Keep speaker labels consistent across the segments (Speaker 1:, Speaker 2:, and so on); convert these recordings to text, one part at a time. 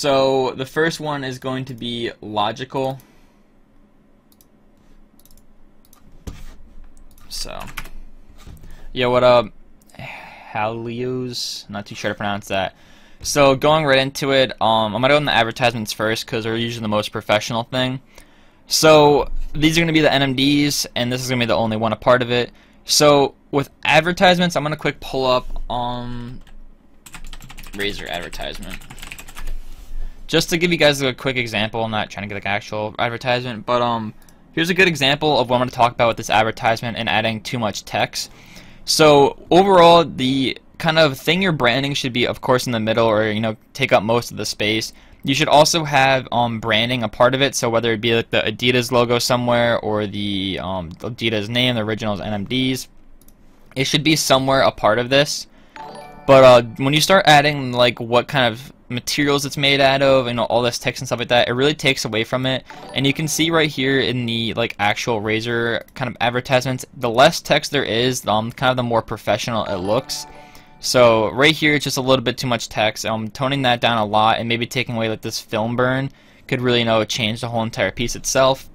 Speaker 1: So the first one is going to be logical. So, yeah, what up, Halios? Not too sure to pronounce that. So going right into it, I'm gonna go in the advertisements first because they're usually the most professional thing. So these are gonna be the NMDs, and this is gonna be the only one a part of it. So with advertisements, I'm gonna quick pull up Razor advertisement. Just to give you guys a quick example, I'm not trying to get like actual advertisement, but here's a good example of what I'm going to talk about with this advertisement and adding too much text. So overall, the kind of thing you're branding should be, of course, in the middle, or take up most of the space. You should also have branding a part of it. So whether it be like the Adidas logo somewhere or the Adidas name, the originals NMDs, it should be somewhere a part of this. But when you start adding like what kind of materials it's made out of, all this text and stuff like that, it really takes away from it. And you can see right here in the like actual Razor kind of advertisements, the less text there is, kind of the more professional it looks. So right here it's just a little bit too much text. Toning that down a lot and maybe taking away like this film burn could really change the whole entire piece itself.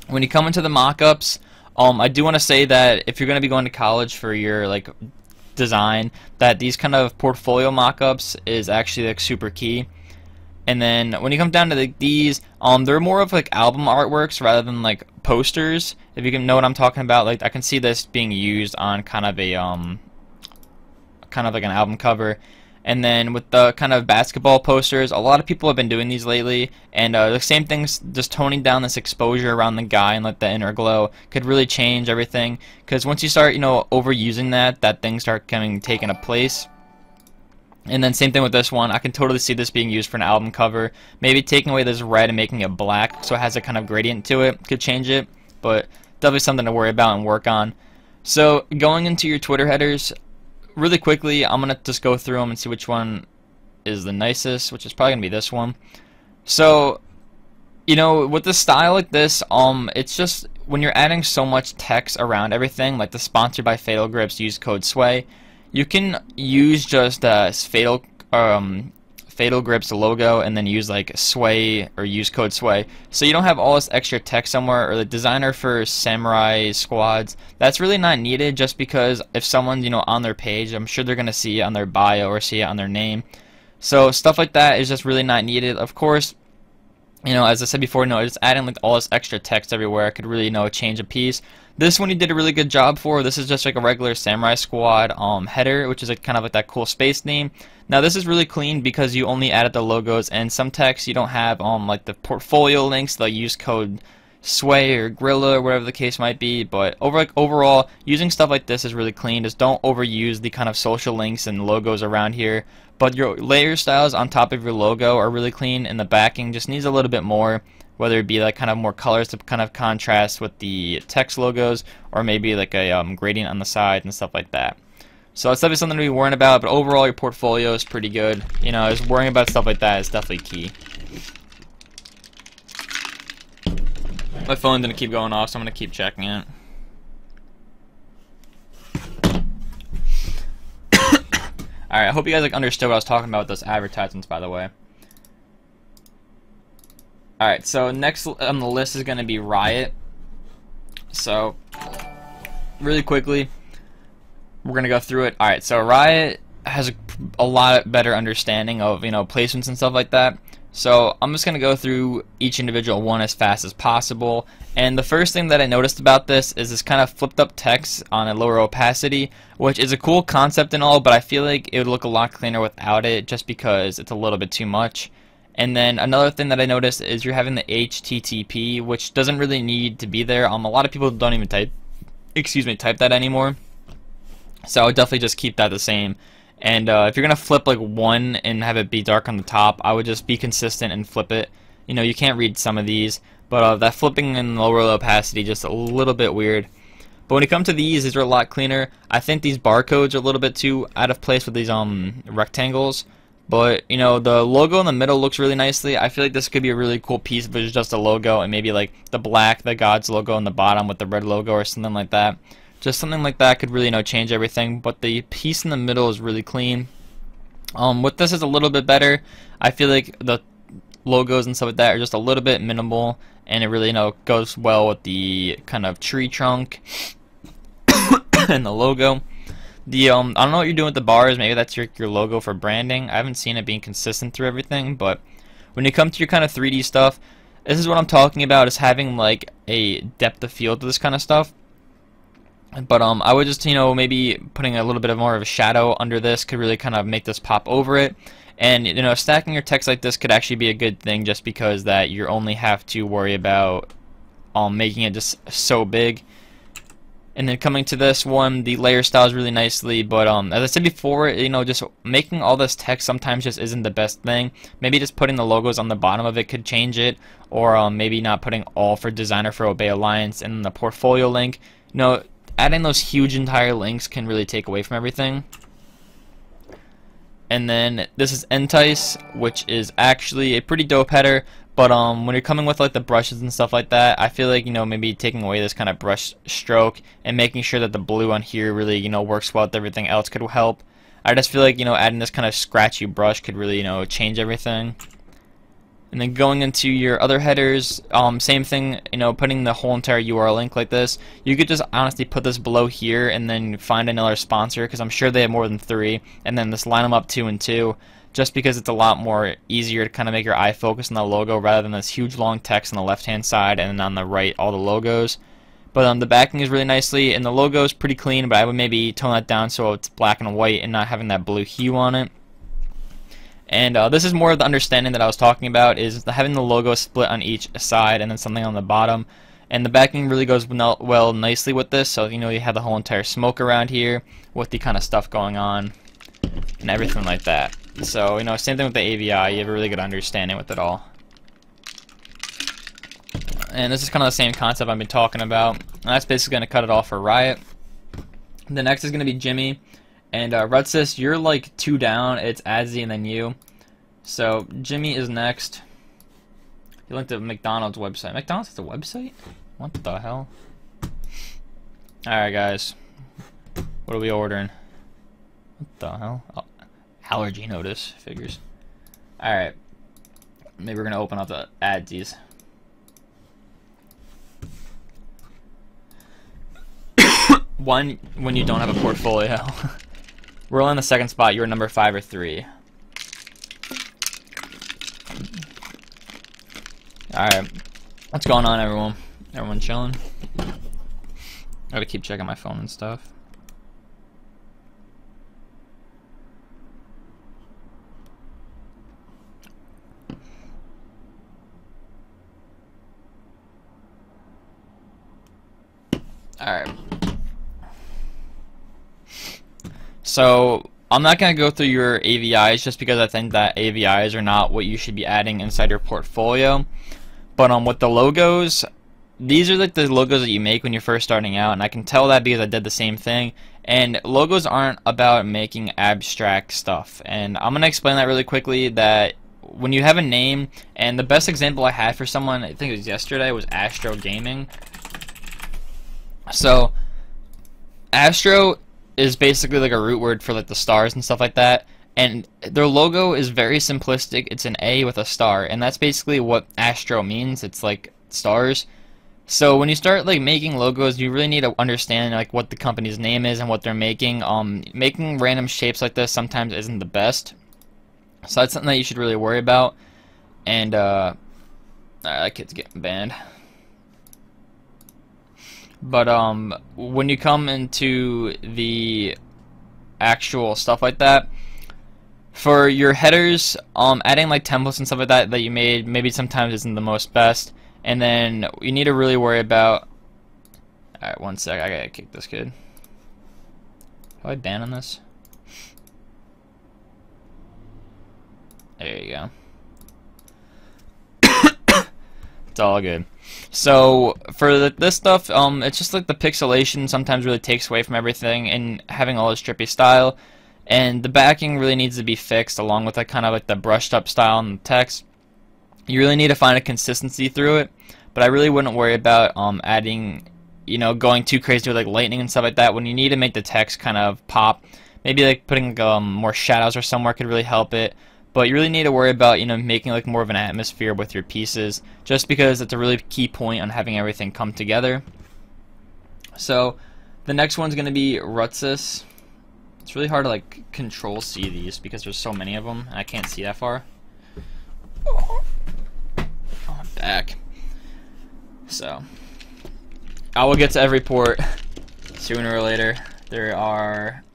Speaker 1: When you come into the mock-ups, I do want to say that if you're going to be going to college for your like design, that these kind of portfolio mock-ups is actually like super key. And then when you come down to these, they're more of like album artworks rather than like posters, if you can know what I'm talking about. Like I can see this being used on kind of a kind of like an album cover. And then with the kind of basketball posters, a lot of people have been doing these lately, and the same things, just toning down this exposure around the guy and like the inner glow could really change everything. Because once you start, overusing that things start taking a place. And then same thing with this one. I can totally see this being used for an album cover. Maybe taking away this red and making it black, so it has a kind of gradient to it, could change it. But definitely something to worry about and work on. So going into your Twitter headers, really quickly, I'm going to just go through them and see which one is the nicest, which is probably going to be this one. So, with the style like this, it's just when you're adding so much text around everything, like the sponsored by Fatal Grips, use code SWAY, you can use just Fatal Grips logo and then use like SWAY or use code SWAY. So you don't have all this extra text somewhere, or the designer for Samurai Squads. That's really not needed, just because if someone's on their page, I'm sure they're gonna see it on their bio or see it on their name. So stuff like that is just really not needed. Of course, as I said before, just adding like all this extra text everywhere could really change a piece. This one you did a really good job for. This is just like a regular Samurai Squad header, which is like kind of like that cool space name. Now this is really clean because you only added the logos and some text. You don't have like the portfolio links, the use code SWAY or Gorilla or whatever the case might be. But overall, using stuff like this is really clean. Just don't overuse the kind of social links and logos around here. But your layer styles on top of your logo are really clean, and the backing just needs a little bit more, whether it be like kind of more colors to kind of contrast with the text logos, or maybe like a gradient on the side and stuff like that. So that's definitely something to be worrying about, but overall your portfolio is pretty good. Just worrying about stuff like that is definitely key. My phone's gonna keep going off, so I'm gonna keep checking it. Alright, I hope you guys understood what I was talking about with those advertisements, by the way. Alright, so next on the list is going to be Riot. So, really quickly, we're going to go through it. Alright, so Riot has a lot better understanding of, placements and stuff like that. So, I'm just going to go through each individual one as fast as possible. And the first thing that I noticed about this is this kind of flipped up text on a lower opacity, which is a cool concept and all, but I feel like it would look a lot cleaner without it, just because it's a little bit too much. And then another thing that I noticed is you're having the HTTP, which doesn't really need to be there. A lot of people don't even type that anymore. So I would definitely just keep that the same. And if you're gonna flip like one and have it be dark on the top, I would just be consistent and flip it. You can't read some of these, but that flipping in lower opacity just a little bit weird. But when you come to these are a lot cleaner. I think these barcodes are a little bit too out of place with these rectangles. But the logo in the middle looks really nicely. I feel like this could be a really cool piece if it's just a logo, and maybe like the God's logo on the bottom with the red logo or something like that. Just something like that could really change everything. But the piece in the middle is really clean. With this is a little bit better. I feel like the logos and stuff like that are just a little bit minimal, and it really, goes well with the kind of tree trunk and the logo. The I don't know what you're doing with the bars. Maybe that's your logo for branding. I haven't seen it being consistent through everything, but when you come to your kind of 3D stuff, this is what I'm talking about, is having like a depth of field to this kind of stuff. But I would just, maybe putting a little bit of more of a shadow under this could really kind of make this pop over it. And, stacking your text like this could actually be a good thing, just because that you only have to worry about making it just so big. And then coming to this one, the layer styles really nicely, but as I said before, just making all this text sometimes just isn't the best thing. Maybe just putting the logos on the bottom of it could change it, or maybe not putting all for designer for Obey Alliance and the portfolio link. Adding those huge entire links can really take away from everything. And then this is Entice, which is actually a pretty dope header, but when you're coming with like the brushes and stuff like that, I feel like, maybe taking away this kind of brush stroke and making sure that the blue on here really, works well with everything else could help. I just feel like, adding this kind of scratchy brush could really, change everything. And then going into your other headers, same thing, putting the whole entire URL link like this. You could just honestly put this below here and then find another sponsor, because I'm sure they have more than 3, and then just line them up 2 and 2, just because it's a lot more easier to kind of make your eye focus on the logo rather than this huge long text on the left hand side and then on the right all the logos. But the backing is really nicely, and the logo is pretty clean, but I would maybe tone that down so it's black and white and not having that blue hue on it. And this is more of the understanding that I was talking about, is having the logo split on each side and then something on the bottom. And the backing really goes well nicely with this, so you have the whole entire smoke around here with the kind of stuff going on and everything like that. So, same thing with the AVI, you have a really good understanding with it all. And this is kind of the same concept I've been talking about. And that's basically going to cut it off for Riot. The next is going to be Jimmy. And Rutsis, you're like 2 down. It's Adzi and then you. So Jimmy is next. He linked to McDonald's website. McDonald's has a website? What the hell? Alright guys. What are we ordering? What the hell? Oh, allergy notice. Figures. Alright. Maybe we're going to open up the Adzies. One, when you don't have a portfolio. We're all in the second spot. You're number 5 or 3. Alright. What's going on, everyone? Everyone chilling? I gotta keep checking my phone and stuff. Alright. So, I'm not going to go through your AVIs just because I think that AVIs are not what you should be adding inside your portfolio. But with the logos, these are like the logos that you make when you're first starting out, and I can tell that because I did the same thing. And logos aren't about making abstract stuff. And I'm going to explain that really quickly, that when you have a name, and the best example I had for someone, I think it was yesterday, was Astro Gaming. So, Astro is basically like a root word for like the stars and stuff like that, and their logo is very simplistic. It's an A with a star, and that's basically what Astro means. It's like stars. So when you start like making logos, you really need to understand like what the company's name is and what they're making. Making random shapes like this sometimes isn't the best, so that's something that you should really worry about. And that kid's getting banned. But when you come into the actual stuff like that, for your headers, adding like templates and stuff like that you made maybe sometimes isn't the most best. And then you need to really worry about. Alright, one sec, I gotta kick this kid. How do I ban on this? There you go. It's all good. So for this stuff, it's just like the pixelation sometimes really takes away from everything, and having all this trippy style, and the backing really needs to be fixed along with that kind of like the brushed up style and the text. You really need to find a consistency through it, but I really wouldn't worry about adding, going too crazy with like lightning and stuff like that when you need to make the text kind of pop. Maybe like putting more shadows or somewhere could really help it. But you really need to worry about, you know, making like more of an atmosphere with your pieces, just because it's a really key point on having everything come together. So the next one's going to be Rutsis. It's really hard to like control C these because there's so many of them and I can't see that far. Oh, I'm back. So I will get to every port sooner or later. There are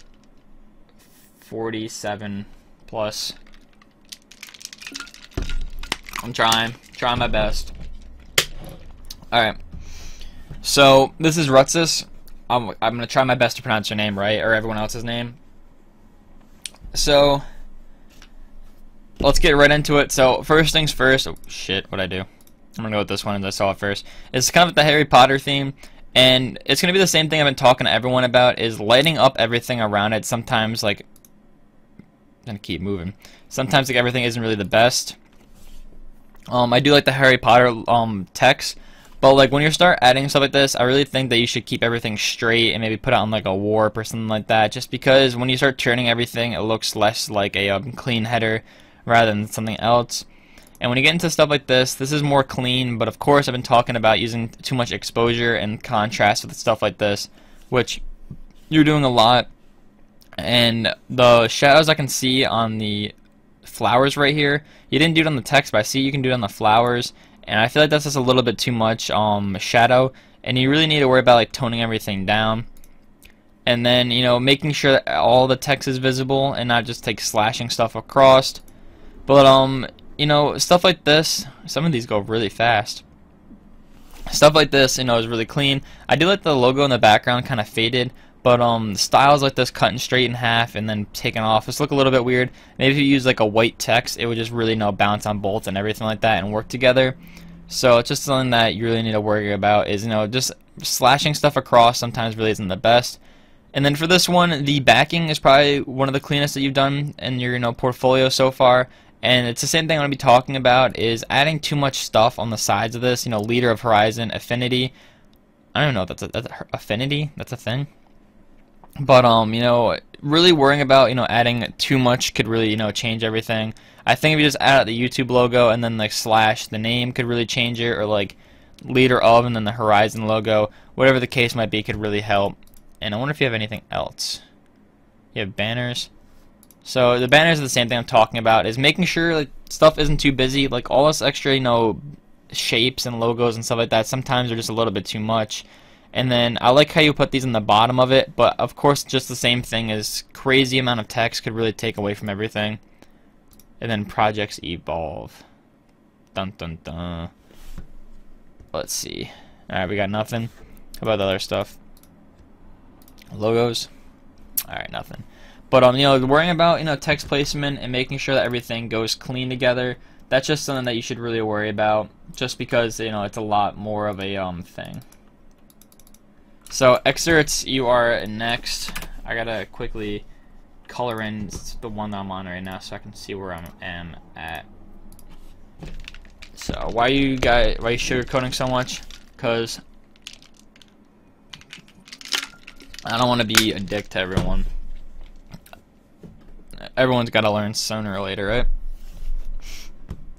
Speaker 1: 47 plus. I'm trying my best. Alright. So this is Rutsis. I'm gonna try my best to pronounce your name right, or everyone else's name. So let's get right into it. So first things first. Oh shit, what'd I do? I'm gonna go with this one as I saw it first. It's kind of the Harry Potter theme, and it's gonna be the same thing I've been talking to everyone about, is lighting up everything around it. Sometimes like I'm gonna keep moving. Sometimes like everything isn't really the best. I do like the Harry Potter text, but like when you start adding stuff like this, I really think that you should keep everything straight and maybe put it on like a warp or something like that, just because when you start turning everything, it looks less like a clean header rather than something else. And when you get into stuff like this is more clean, but of course I've been talking about using too much exposure and contrast with stuff like this, which you're doing a lot. And the shadows I can see on the flowers right here, you didn't do it on the text, but I see you can do it on the flowers, and I feel like that's just a little bit too much shadow, and you really need to worry about like toning everything down, and then, you know, making sure that all the text is visible and not just like slashing stuff across. But you know, stuff like this, some of these go really fast. Stuff like this, you know, is really clean. I do like the logo in the background kind of faded, but styles like this cutting straight in half and then taken off just look a little bit weird. Maybe if you use like a white text, it would just really, you know, bounce on bolts and everything like that and work together. So it's just something that you really need to worry about, is, you know, just slashing stuff across sometimes really isn't the best. And then for this one, the backing is probably one of the cleanest that you've done in your, you know, portfolio so far. And it's the same thing I'm going to be talking about, is adding too much stuff on the sides of this, you know, leader of horizon, affinity. I don't know if that's a affinity, that's a thing. But you know, really worrying about, you know, adding too much could really, you know, change everything. I think if you just add out the YouTube logo and then like slash the name could really change it, or like leader of and then the horizon logo, whatever the case might be, could really help. And I wonder if you have anything else. You have banners. So the banners are the same thing I'm talking about, is making sure like stuff isn't too busy. Like all this extra, you know, shapes and logos and stuff like that, sometimes they're just a little bit too much. And then I like how you put these in the bottom of it, but of course just the same thing, is crazy amount of text could really take away from everything. And then projects evolve. Dun dun dun. Let's see. Alright, we got nothing. How about the other stuff? Logos. Alright, nothing. But you know, worrying about, you know, text placement and making sure that everything goes clean together, that's just something that you should really worry about, just because, you know, it's a lot more of a thing. So excerpts, you are next. I gotta quickly color in the one that I'm on right now so I can see where I am at. So why are you sugarcoating so much? Because I don't want to be a dick to everyone. Everyone's got to learn sooner or later, right?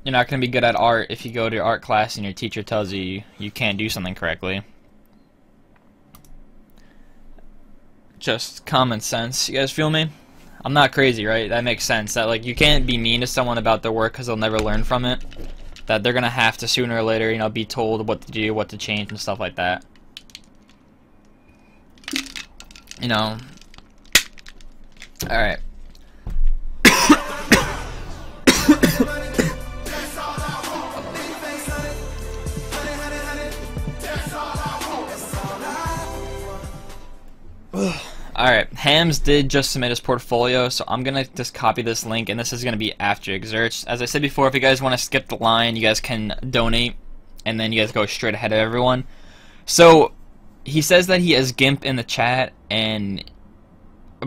Speaker 1: You're not going to be good at art if you go to your art class and your teacher tells you you can't do something correctly. Just common sense. You guys feel me? I'm not crazy, right? That makes sense. That like you can't be mean to someone about their work because they'll never learn from it. That they're gonna have to sooner or later, you know, be told what to do, what to change, and stuff like that. You know. All right. Alright, Hams did just submit his portfolio, so I'm gonna just copy this link, and this is gonna be after exerts. As I said before, if you guys want to skip the line, you guys can donate, and then you guys go straight ahead of everyone. So, he says that he has GIMP in the chat, and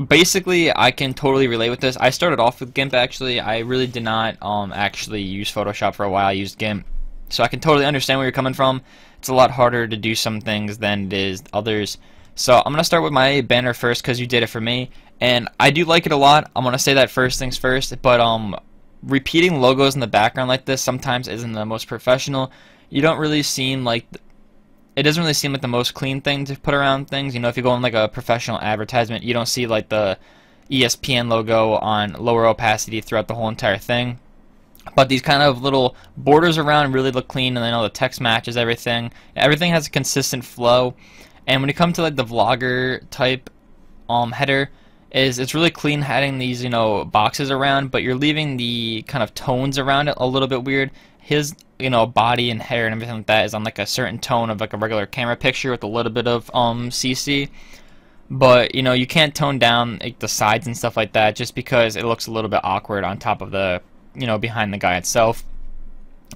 Speaker 1: basically, I can totally relate with this. I started off with GIMP, actually. I really did not actually use Photoshop for a while. I used GIMP. So I can totally understand where you're coming from. It's a lot harder to do some things than it is others. So I'm going to start with my banner first because you did it for me. and I do like it a lot. I'm gonna say that first things first, but repeating logos in the background like this sometimes isn't the most professional. You don't really seem like it doesn't really seem like the most clean thing to put around things. You know, if you go on like a professional advertisement, you don't see like the ESPN logo on lower opacity throughout the whole entire thing. But these kind of little borders around really look clean, and I know the text matches everything. Everything has a consistent flow. And when you come to like the vlogger type header, it's really clean adding these, you know, boxes around, but you're leaving the kind of tones around it a little bit weird. His, you know, body and hair and everything like that is on like a certain tone of like a regular camera picture with a little bit of CC. But, you know, you can't tone down like the sides and stuff like that just because it looks a little bit awkward on top of the, you know, behind the guy itself.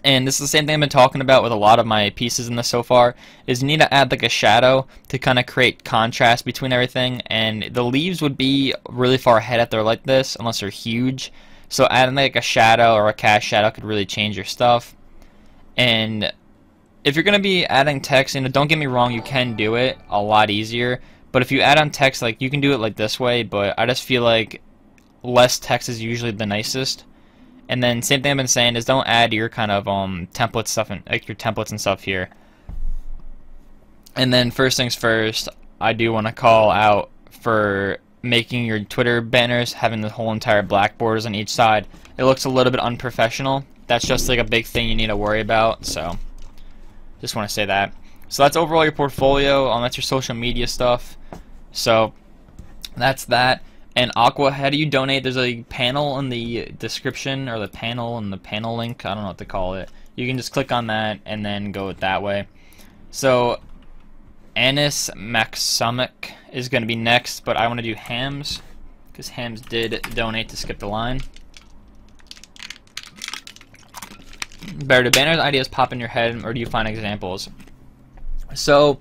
Speaker 1: And this is the same thing I've been talking about with a lot of my pieces in this so far, is you need to add like a shadow to kind of create contrast between everything, and the leaves would be really far ahead if they're like this, unless they're huge. So adding like a shadow or a cast shadow could really change your stuff. And if you're going to be adding text, you know, don't get me wrong, you can do it a lot easier, but if you add on text, like, you can do it like this way, but I just feel like less text is usually the nicest. And then same thing I've been saying is don't add your kind of template stuff and like your templates and stuff here. And then first things first, I do want to call out for making your Twitter banners having the whole entire black borders on each side. It looks a little bit unprofessional. That's just like a big thing you need to worry about. So just want to say that. So that's overall your portfolio. That's your social media stuff. So that's that. And Aqua, how do you donate? There's a panel in the description, or the panel in the panel link. I don't know what to call it. You can just click on that and then go it that way. So Anis Maxamic is going to be next, but I want to do Hams because Hams did donate to skip the line. Better, do banners ideas pop in your head, or do you find examples? So,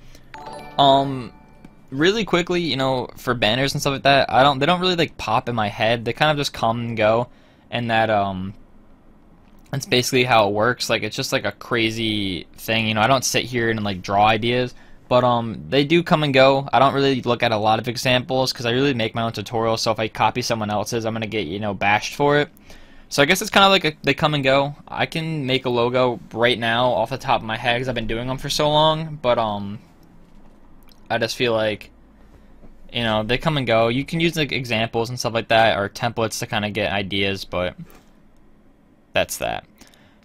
Speaker 1: really quickly, you know, for banners and stuff like that, they don't really like pop in my head. They kind of just come and go, and that's basically how it works. Like, it's just like a crazy thing, you know. I don't sit here and like draw ideas, but they do come and go. I don't really look at a lot of examples because I really make my own tutorials. So if I copy someone else's, I'm gonna get, you know, bashed for it. So I guess it's kind of like they come and go. I can make a logo right now off the top of my head because I've been doing them for so long, but I just feel like, you know, they come and go. You can use like examples and stuff like that, or templates to kind of get ideas, but that's that.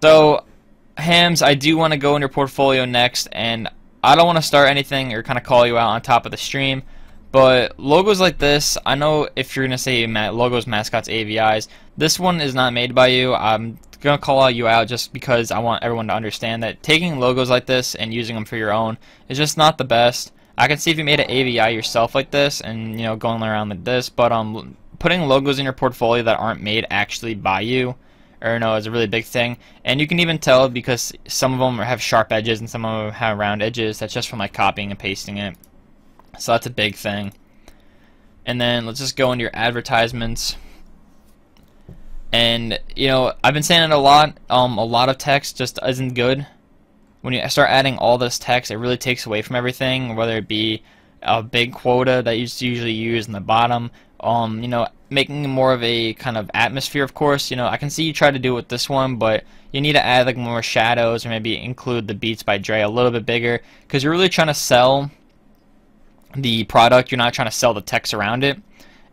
Speaker 1: So Hams, I do want to go in your portfolio next, and I don't want to start anything or kind of call you out on top of the stream, but logos like this, I know if you're going to say logos, mascots, AVIs, this one is not made by you. I'm going to call you out just because I want everyone to understand that taking logos like this and using them for your own is just not the best. I can see if you made an AVI yourself like this and, you know, going around like this, but putting logos in your portfolio that aren't made actually by you, or no, is a really big thing. And you can even tell because some of them have sharp edges and some of them have round edges. That's just from like copying and pasting it. So that's a big thing. And then let's just go into your advertisements. And, you know, I've been saying it a lot of text just isn't good. When you start adding all this text, it really takes away from everything, whether it be a big quota that you usually use in the bottom, you know, making more of a kind of atmosphere, of course. You know, I can see you try to do it with this one, but you need to add like more shadows, or maybe include the Beats by Dre a little bit bigger, because you're really trying to sell the product. You're not trying to sell the text around it,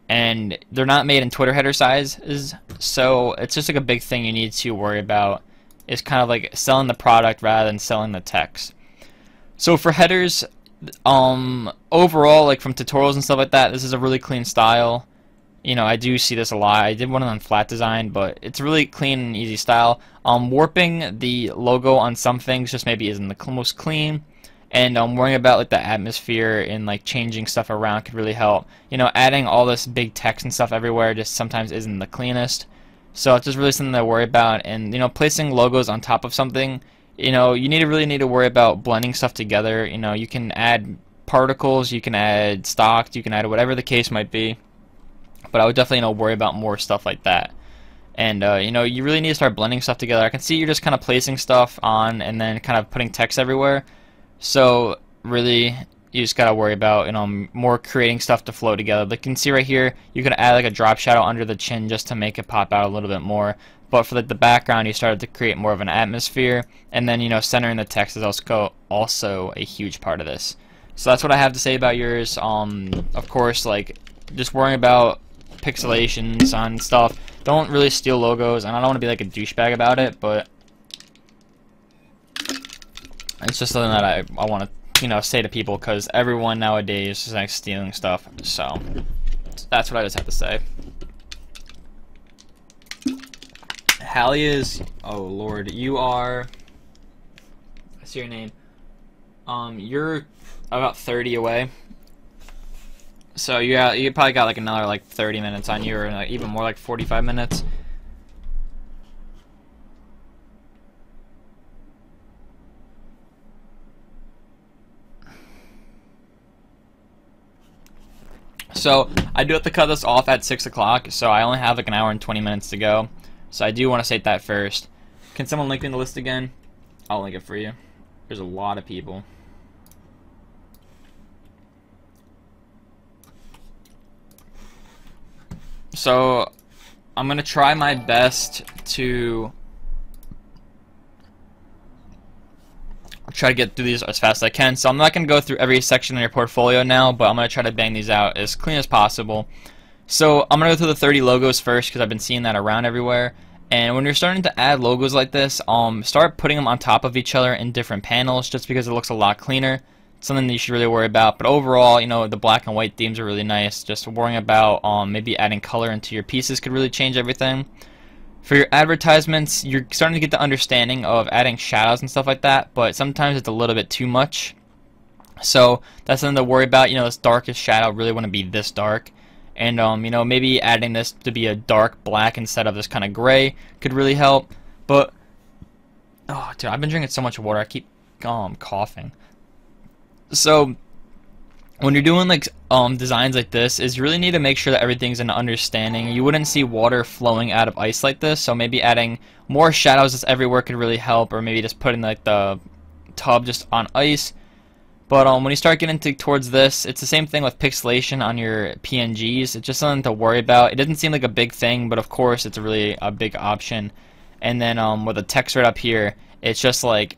Speaker 1: and they're not made in Twitter header sizes, so it's just like a big thing you need to worry about, is kind of like selling the product rather than selling the text. So for headers, overall, like from tutorials and stuff like that, this is a really clean style. You know, I do see this a lot. I did one on flat design, but it's a really clean and easy style. Warping the logo on some things just maybe isn't the most clean, and worrying about like the atmosphere and like changing stuff around could really help. You know, adding all this big text and stuff everywhere just sometimes isn't the cleanest. So it's just really something to worry about. And, you know, placing logos on top of something, you know, you really need to worry about blending stuff together. You know, you can add particles, you can add stock, you can add whatever the case might be, but I would definitely, you know, worry about more stuff like that. And you know, you really need to start blending stuff together. I can see you're just kind of placing stuff on and then kind of putting text everywhere. So really, you just gotta worry about, you know, more creating stuff to flow together. Like you can see right here, you can add like a drop shadow under the chin just to make it pop out a little bit more. But for the background, you started to create more of an atmosphere, and then, you know, centering the text is also a huge part of this. So that's what I have to say about yours. Of course, like, just worrying about pixelations on stuff. Don't really steal logos, and I don't want to be like a douchebag about it, but it's just something that I want to, you know, say to people, because everyone nowadays is like stealing stuff. So that's what I just have to say. Hallie is, oh lord, you are, I see your name. You're about 30 away. So yeah, you probably got like another like 30 minutes on you, or like even more, like 45 minutes. So I do have to cut this off at 6 o'clock, so I only have like an hour and 20 minutes to go. So I do want to state that first. Can someone link in the list again? I'll link it for you. There's a lot of people. So I'm gonna try my best to try to get through these as fast as I can. So I'm not gonna go through every section in your portfolio now, but I'm gonna try to bang these out as clean as possible. So I'm gonna go through the 30 logos first, because I've been seeing that around everywhere. And when you're starting to add logos like this, start putting them on top of each other in different panels, just because it looks a lot cleaner. It's something that you should really worry about. But overall, you know, the black and white themes are really nice. Just worrying about maybe adding color into your pieces could really change everything. For your advertisements, you're starting to get the understanding of adding shadows and stuff like that, but sometimes it's a little bit too much. So that's something to worry about. You know, this darkest shadow really want to be this dark. And, you know, maybe adding this to be a dark black instead of this kind of gray could really help. But, oh, dude, I've been drinking so much water, I keep coughing. So, when you're doing, like, designs like this, is you really need to make sure that everything's in understanding. You wouldn't see water flowing out of ice like this, so maybe adding more shadows just everywhere could really help, or maybe just putting, like, the tub just on ice. But when you start getting towards this, it's the same thing with pixelation on your PNGs. It's just something to worry about. It doesn't seem like a big thing, but of course it's really a big option. And then with the text right up here, it's just like,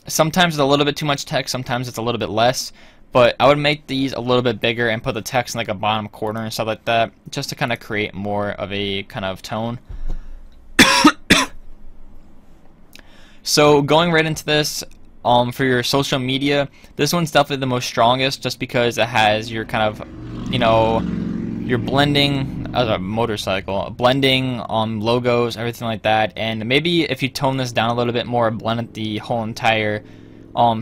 Speaker 1: sometimes it's a little bit too much text, sometimes it's a little bit less. But I would make these a little bit bigger and put the text in like a bottom corner and stuff like that, just to kind of create more of a kind of tone. So going right into this, for your social media, this one's definitely the most strongest, just because it has your kind of, you know, your blending as a motorcycle, blending logos, everything like that. And maybe if you tone this down a little bit more, blend the whole entire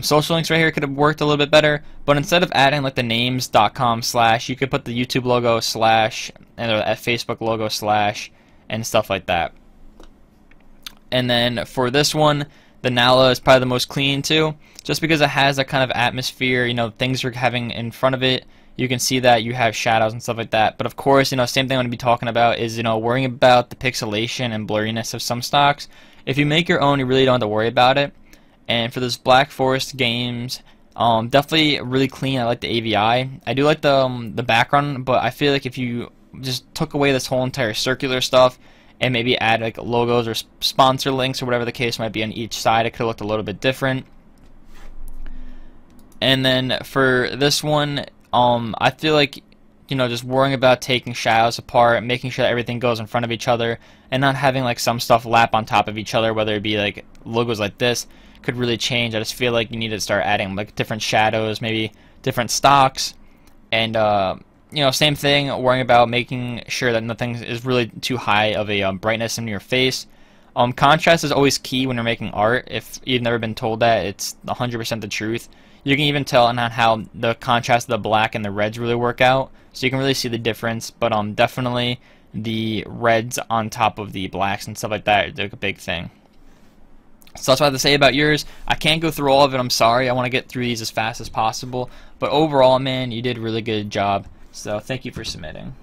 Speaker 1: social links right here could have worked a little bit better. But instead of adding like the names.com / you could put the YouTube logo / and the Facebook logo / and stuff like that. And then for this one, the Nala is probably the most clean too, just because it has that kind of atmosphere, you know, things you're having in front of it. You can see that you have shadows and stuff like that. But of course, you know, same thing I'm going to be talking about is, you know, worrying about the pixelation and blurriness of some stocks. If you make your own, you really don't have to worry about it. And for this Black Forest Games, definitely really clean. I like the AVI. I do like the background, but I feel like if you just took away this whole entire circular stuff, and maybe add like logos or sponsor links or whatever the case might be on each side, it could have looked a little bit different. And then for this one, I feel like, you know, just worrying about taking shadows apart, making sure that everything goes in front of each other, and not having like some stuff lap on top of each other, whether it be like logos like this, could really change. I just feel like you need to start adding like different shadows, maybe different stocks, and you know, same thing, worrying about making sure that nothing is really too high of a brightness in your face. Contrast is always key when you're making art. If you've never been told that, it's 100% the truth. You can even tell on how the contrast of the black and the reds really work out, so you can really see the difference. But definitely the reds on top of the blacks and stuff like that are a big thing. So that's what I have to say about yours. I can't go through all of it, I'm sorry. I want to get through these as fast as possible. But overall, man, you did a really good job. So thank you for submitting.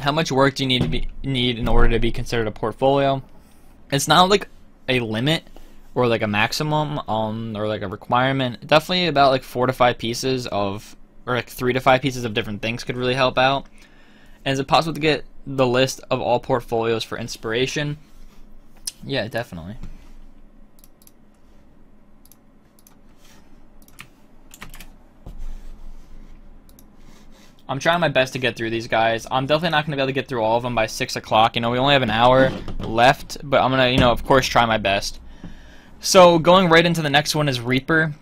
Speaker 1: How much work do you need in order to be considered a portfolio? It's not like a limit or like a maximum or like a requirement. Definitely about like 4 to 5 pieces of, or like 3 to 5 pieces of different things could really help out. And is it possible to get the list of all portfolios for inspiration? Yeah, definitely. I'm trying my best to get through these guys. I'm definitely not going to be able to get through all of them by 6 o'clock. You know, we only have an hour left, but I'm going to, you know, of course, try my best. So going right into the next one is Reaper.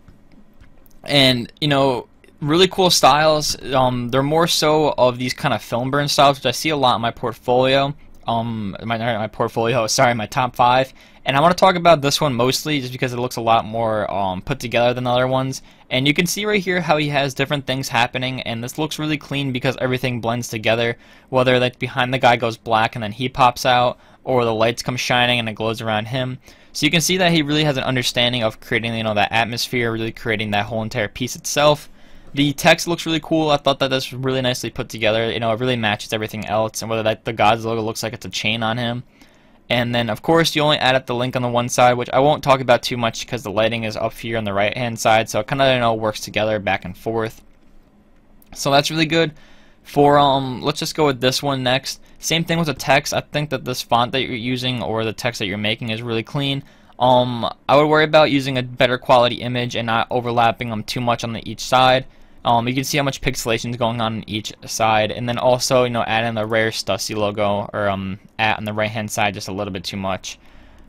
Speaker 1: And, you know, really cool styles. They're more so of these kind of film burn styles, which I see a lot in my portfolio. My top 5. And I want to talk about this one mostly just because it looks a lot more put together than the other ones. And you can see right here how he has different things happening, and this looks really clean because everything blends together, whether like behind the guy goes black and then he pops out, or the lights come shining and it glows around him. So you can see that he really has an understanding of creating, you know, that atmosphere, really creating that whole entire piece itself. The text looks really cool. I thought that this was really nicely put together. You know, it really matches everything else, and whether that the God's logo looks like it's a chain on him. And then, of course, you only add up the link on the one side, which I won't talk about too much because the lighting is up here on the right-hand side, so it kind of, you know, works together back and forth. So that's really good. For let's just go with this one next. Same thing with the text. I think that this font that you're using or the text that you're making is really clean. I would worry about using a better quality image and not overlapping them too much on each side. You can see how much pixelation is going on each side, and then also, you know, add in the rare Stussy logo or at on the right hand side just a little bit too much.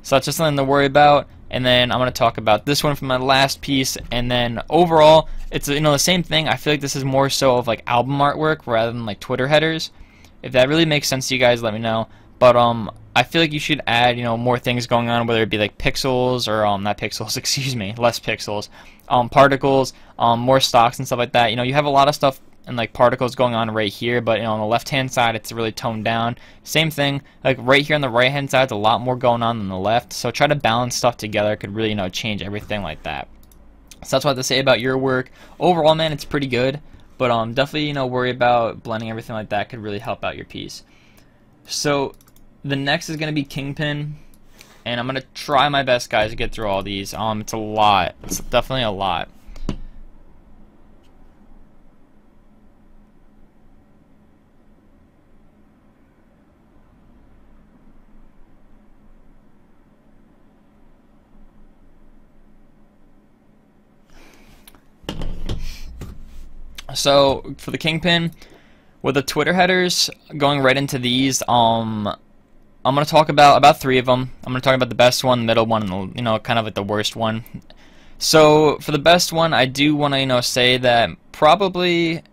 Speaker 1: So that's just something to worry about. And then I'm going to talk about this one for my last piece, and then overall it's, you know, the same thing. I feel like this is more so of like album artwork rather than like Twitter headers. If that really makes sense to you guys, let me know. But I feel like you should add, you know, more things going on, whether it be like pixels or not pixels, excuse me, less pixels, particles, more stocks and stuff like that. You know, you have a lot of stuff and like particles going on right here, but you know, on the left hand side it's really toned down. Same thing, like right here on the right hand side, it's a lot more going on than the left. So try to balance stuff together. Could really, you know, change everything like that. So that's what I have to say about your work. Overall, man, it's pretty good, but definitely, you know, worry about blending everything like that. Could really help out your piece. So the next is going to be Kingpin, and I'm going to try my best, guys, to get through all these. It's a lot. It's definitely a lot. So for the Kingpin, with the Twitter headers, going right into these, I'm going to talk about 3 of them. I'm going to talk about the best one, the middle one, and the, you know, kind of like the worst one. So for the best one, I do want to, you know, say that probably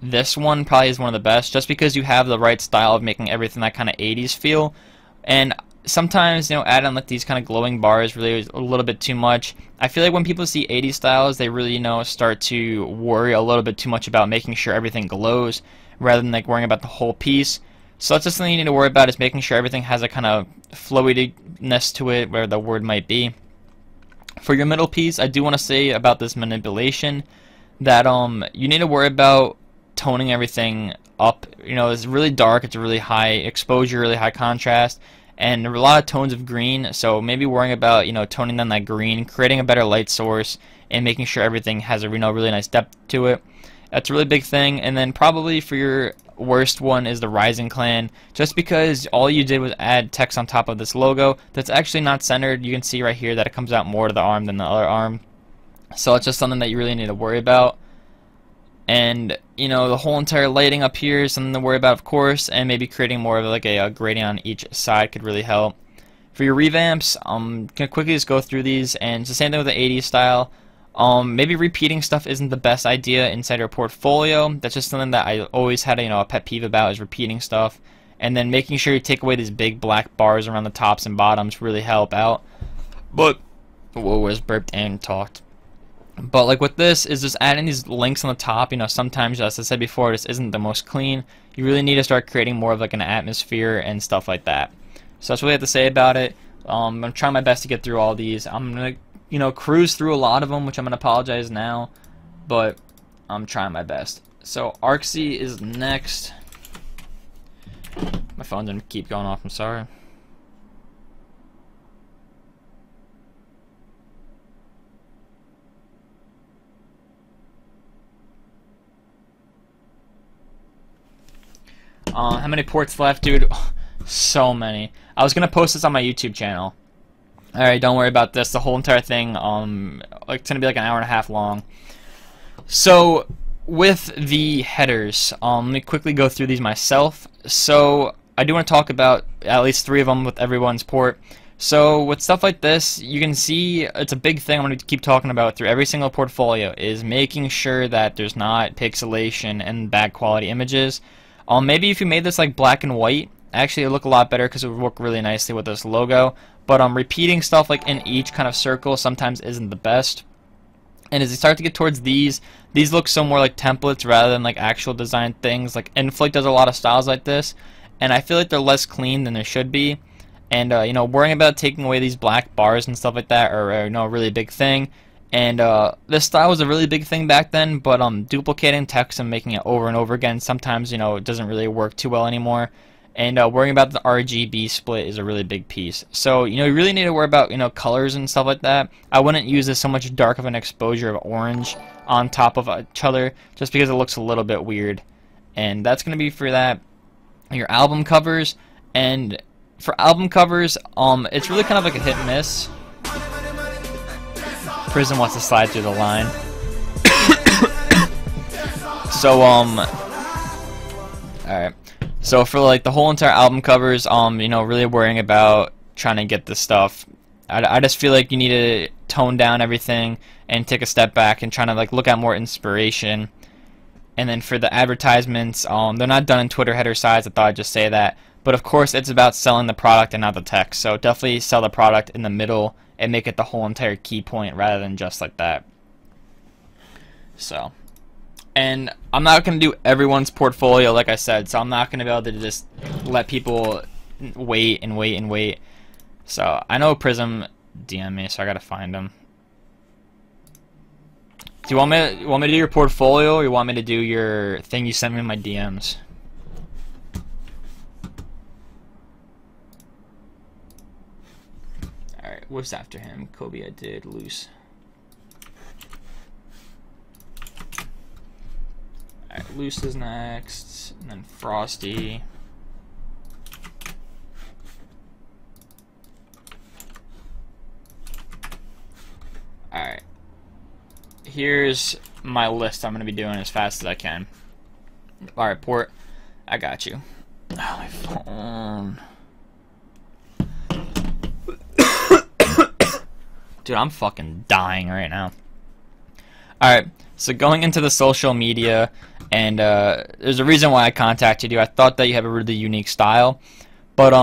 Speaker 1: this one probably is one of the best, just because you have the right style of making everything that kind of 80s feel. And sometimes, you know, add on like these kind of glowing bars really is a little bit too much. I feel like when people see 80s styles, they really, you know, start to worry a little bit too much about making sure everything glows rather than like worrying about the whole piece. So that's just something you need to worry about, is making sure everything has a kind of flowiness to it, where the word might be. For your middle piece, I do want to say about this manipulation that you need to worry about toning everything up. You know, it's really dark, it's a really high exposure, really high contrast, and there are a lot of tones of green, so maybe worrying about, you know, toning down that green, creating a better light source, and making sure everything has a, you know, really nice depth to it. That's a really big thing. And then probably for your worst one is the Rising Clan, just because all you did was add text on top of this logo that's actually not centered. You can see right here that it comes out more to the arm than the other arm, so it's just something that you really need to worry about. And you know, the whole entire lighting up here is something to worry about, of course, and maybe creating more of like a gradient on each side could really help. For your revamps, I'm gonna quickly just go through these, and it's the same thing with the 80s style. Maybe repeating stuff isn't the best idea inside your portfolio. That's just something that I always had a, you know, a pet peeve about, is repeating stuff. And then making sure you take away these big black bars around the tops and bottoms really help out. But whoa, was burped and talked. But like with this is just adding these links on the top. You know, sometimes, as I said before, this isn't the most clean. You really need to start creating more of like an atmosphere and stuff like that. So that's what I have to say about it. I'm gonna try my best to get through all these. I'm gonna, you know, cruise through a lot of them, which I'm gonna apologize now, but I'm trying my best. So Arxy is next. My phone didn't keep going off, I'm sorry. How many ports left, dude? So many. I was gonna post this on my YouTube channel. Alright, don't worry about this. The whole entire thing, it's gonna be like an hour and a half long. So, with the headers, let me quickly go through these myself. So, I do want to talk about at least 3 of them with everyone's port. So, with stuff like this, you can see it's a big thing I'm going to keep talking about through every single portfolio, is making sure that there's not pixelation and bad quality images. Maybe if you made this like black and white, actually it would look a lot better because it would work really nicely with this logo. But repeating stuff like in each kind of circle sometimes isn't the best. And as you start to get towards these look so more like templates rather than like actual design things. Like Inflict does a lot of styles like this, and I feel like they're less clean than they should be. And you know, worrying about taking away these black bars and stuff like that are you know, a really big thing. And this style was a really big thing back then, but duplicating text and making it over and over again sometimes, you know, it doesn't really work too well anymore. And worrying about the RGB split is a really big piece. So, you know, you really need to worry about, you know, colors and stuff like that. I wouldn't use this so much dark of an exposure of orange on top of each other, just because it looks a little bit weird. And that's going to be for that. Your album covers. And for album covers, it's really kind of like a hit and miss. Prism wants to slide through the line. So, alright. So for like the whole entire album covers, you know, really worrying about trying to get this stuff. I just feel like you need to tone down everything and take a step back and trying to like look at more inspiration. And then for the advertisements, they're not done in Twitter header size. I thought I'd just say that. But of course, it's about selling the product and not the text. So definitely sell the product in the middle and make it the whole entire key point rather than just like that. So, and I'm not going to do everyone's portfolio like I said, so I'm not going to be able to just let people wait and wait and wait. So I know Prism DM me, so I got to find him. Do you want me to do your portfolio, or you want me to do your thing you sent me in my DMs? Alright, what's after him? Kobe I did, Loose. Alright, Loose is next, and then Frosty. Alright. Here's my list I'm going to be doing as fast as I can. Alright, Port, I got you. Oh, my phone. Dude, I'm fucking dying right now. Alright, so going into the social media, and there's a reason why I contacted you. I thought that you have a really unique style. But,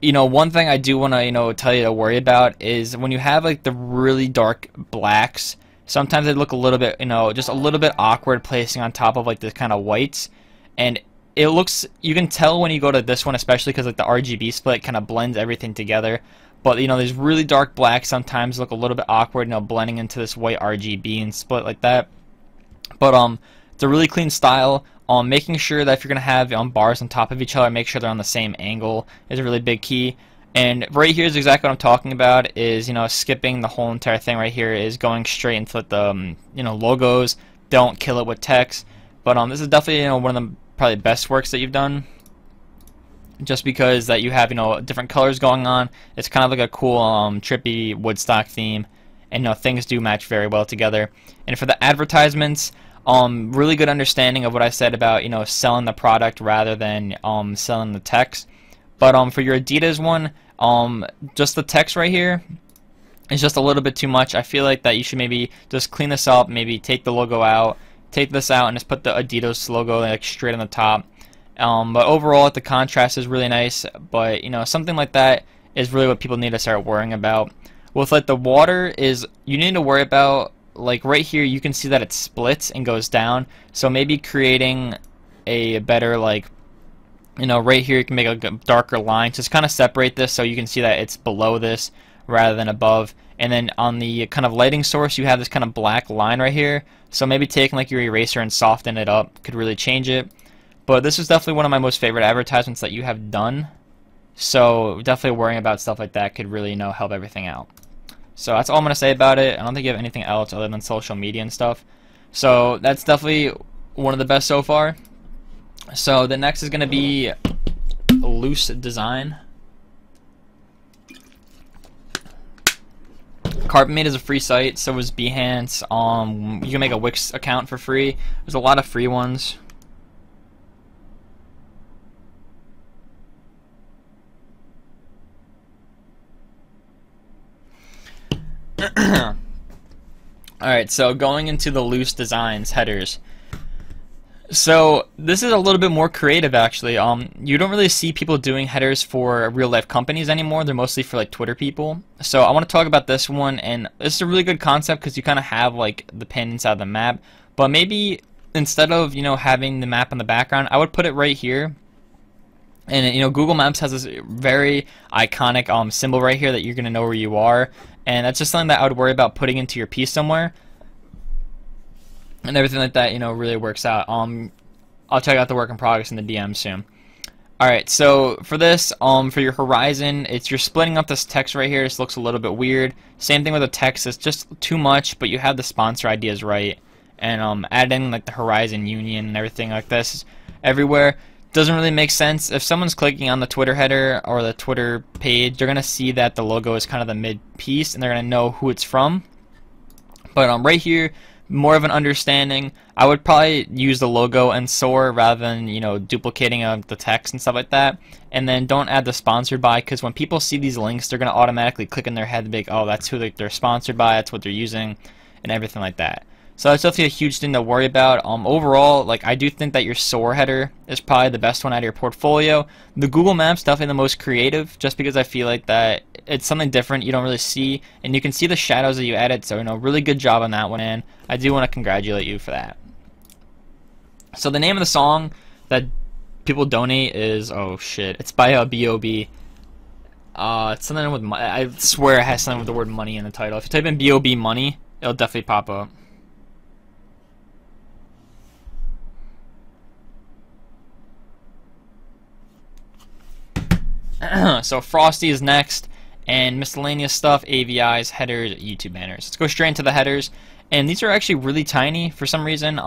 Speaker 1: you know, one thing I do want to, you know, tell you to worry about is when you have, like, the really dark blacks, sometimes they look a little bit, you know, just a little bit awkward placing on top of, like, this kind of whites. And it looks, you can tell when you go to this one, especially because, like, the RGB split kind of blends everything together. But, you know, these really dark blacks sometimes look a little bit awkward, you know, blending into this white RGB and split like that. But, it's a really clean style. Making sure that if you're going to have bars on top of each other, make sure they're on the same angle is a really big key. And right here is exactly what I'm talking about, is, you know, skipping the whole entire thing right here, is going straight into the, you know, logos. Don't kill it with text. But this is definitely, you know, one of the probably best works that you've done. Just because that you have, you know, different colors going on. It's kind of like a cool, trippy Woodstock theme. And, you know, things do match very well together. And for the advertisements, really good understanding of what I said about, you know, selling the product rather than selling the text. But for your Adidas one, just the text right here is just a little bit too much. I feel like that you should maybe just clean this up, maybe take the logo out, take this out, and just put the Adidas logo like straight on the top. But overall, the contrast is really nice. But, you know, something like that is really what people need to start worrying about. With like the water, is you need to worry about, like right here you can see that it splits and goes down, so maybe creating a better, like, you know, right here you can make a darker line, just kind of separate this so you can see that it's below this rather than above. And then on the kind of lighting source you have this kind of black line right here, so maybe taking like your eraser and soften it up could really change it. But this is definitely one of my most favorite advertisements that you have done. So definitely worrying about stuff like that could really, help everything out. So that's all I'm going to say about it. I don't think you have anything else other than social media and stuff. So that's definitely one of the best so far. So the next is going to be Livestream. CarpetMate is a free site, so is Behance. You can make a Wix account for free. There's a lot of free ones. Alright, so going into the loose designs headers. So this is a little bit more creative actually. You don't really see people doing headers for real life companies anymore. They're mostly for like Twitter people. So I want to talk about this one, and this is a really good concept because you kind of have like the pin inside the map. But maybe instead of having the map in the background, I would put it right here. And Google Maps has this very iconic symbol right here that you're gonna know where you are, and that's just something that I would worry about putting into your piece somewhere. And everything like that, really works out. I'll check out the work in progress in the DM soon. Alright, so for this, for your horizon, you're splitting up this text right here. This looks a little bit weird. Same thing with the text, it's just too much, but you have the sponsor ideas right. And adding like the horizon union and everything like this everywhere doesn't really make sense. If someone's clicking on the Twitter header or the Twitter page, they're going to see that the logo is kind of the mid piece, and they're going to know who it's from. But right here, more of an understanding, I would probably use the logo and soar rather than duplicating the text and stuff like that. And then don't add the sponsored by, because when people see these links, they're going to automatically click in their head and be like, oh, that's who they're sponsored by, that's what they're using, and everything like that. So that's definitely a huge thing to worry about. Overall, like, I do think that your soar header is probably the best one out of your portfolio. The Google Maps definitely the most creative, just because I feel like that it's something different you don't really see, and you can see the shadows that you added. So really good job on that one, and I do want to congratulate you for that. So the name of the song that people donate is it's by B.O.B. It's something with I swear it has something with the word money in the title. If you type in B.O.B. money, it'll definitely pop up. So Frosty is next, and miscellaneous stuff, AVIs, headers, YouTube banners. Let's go straight into the headers, and these are actually really tiny for some reason.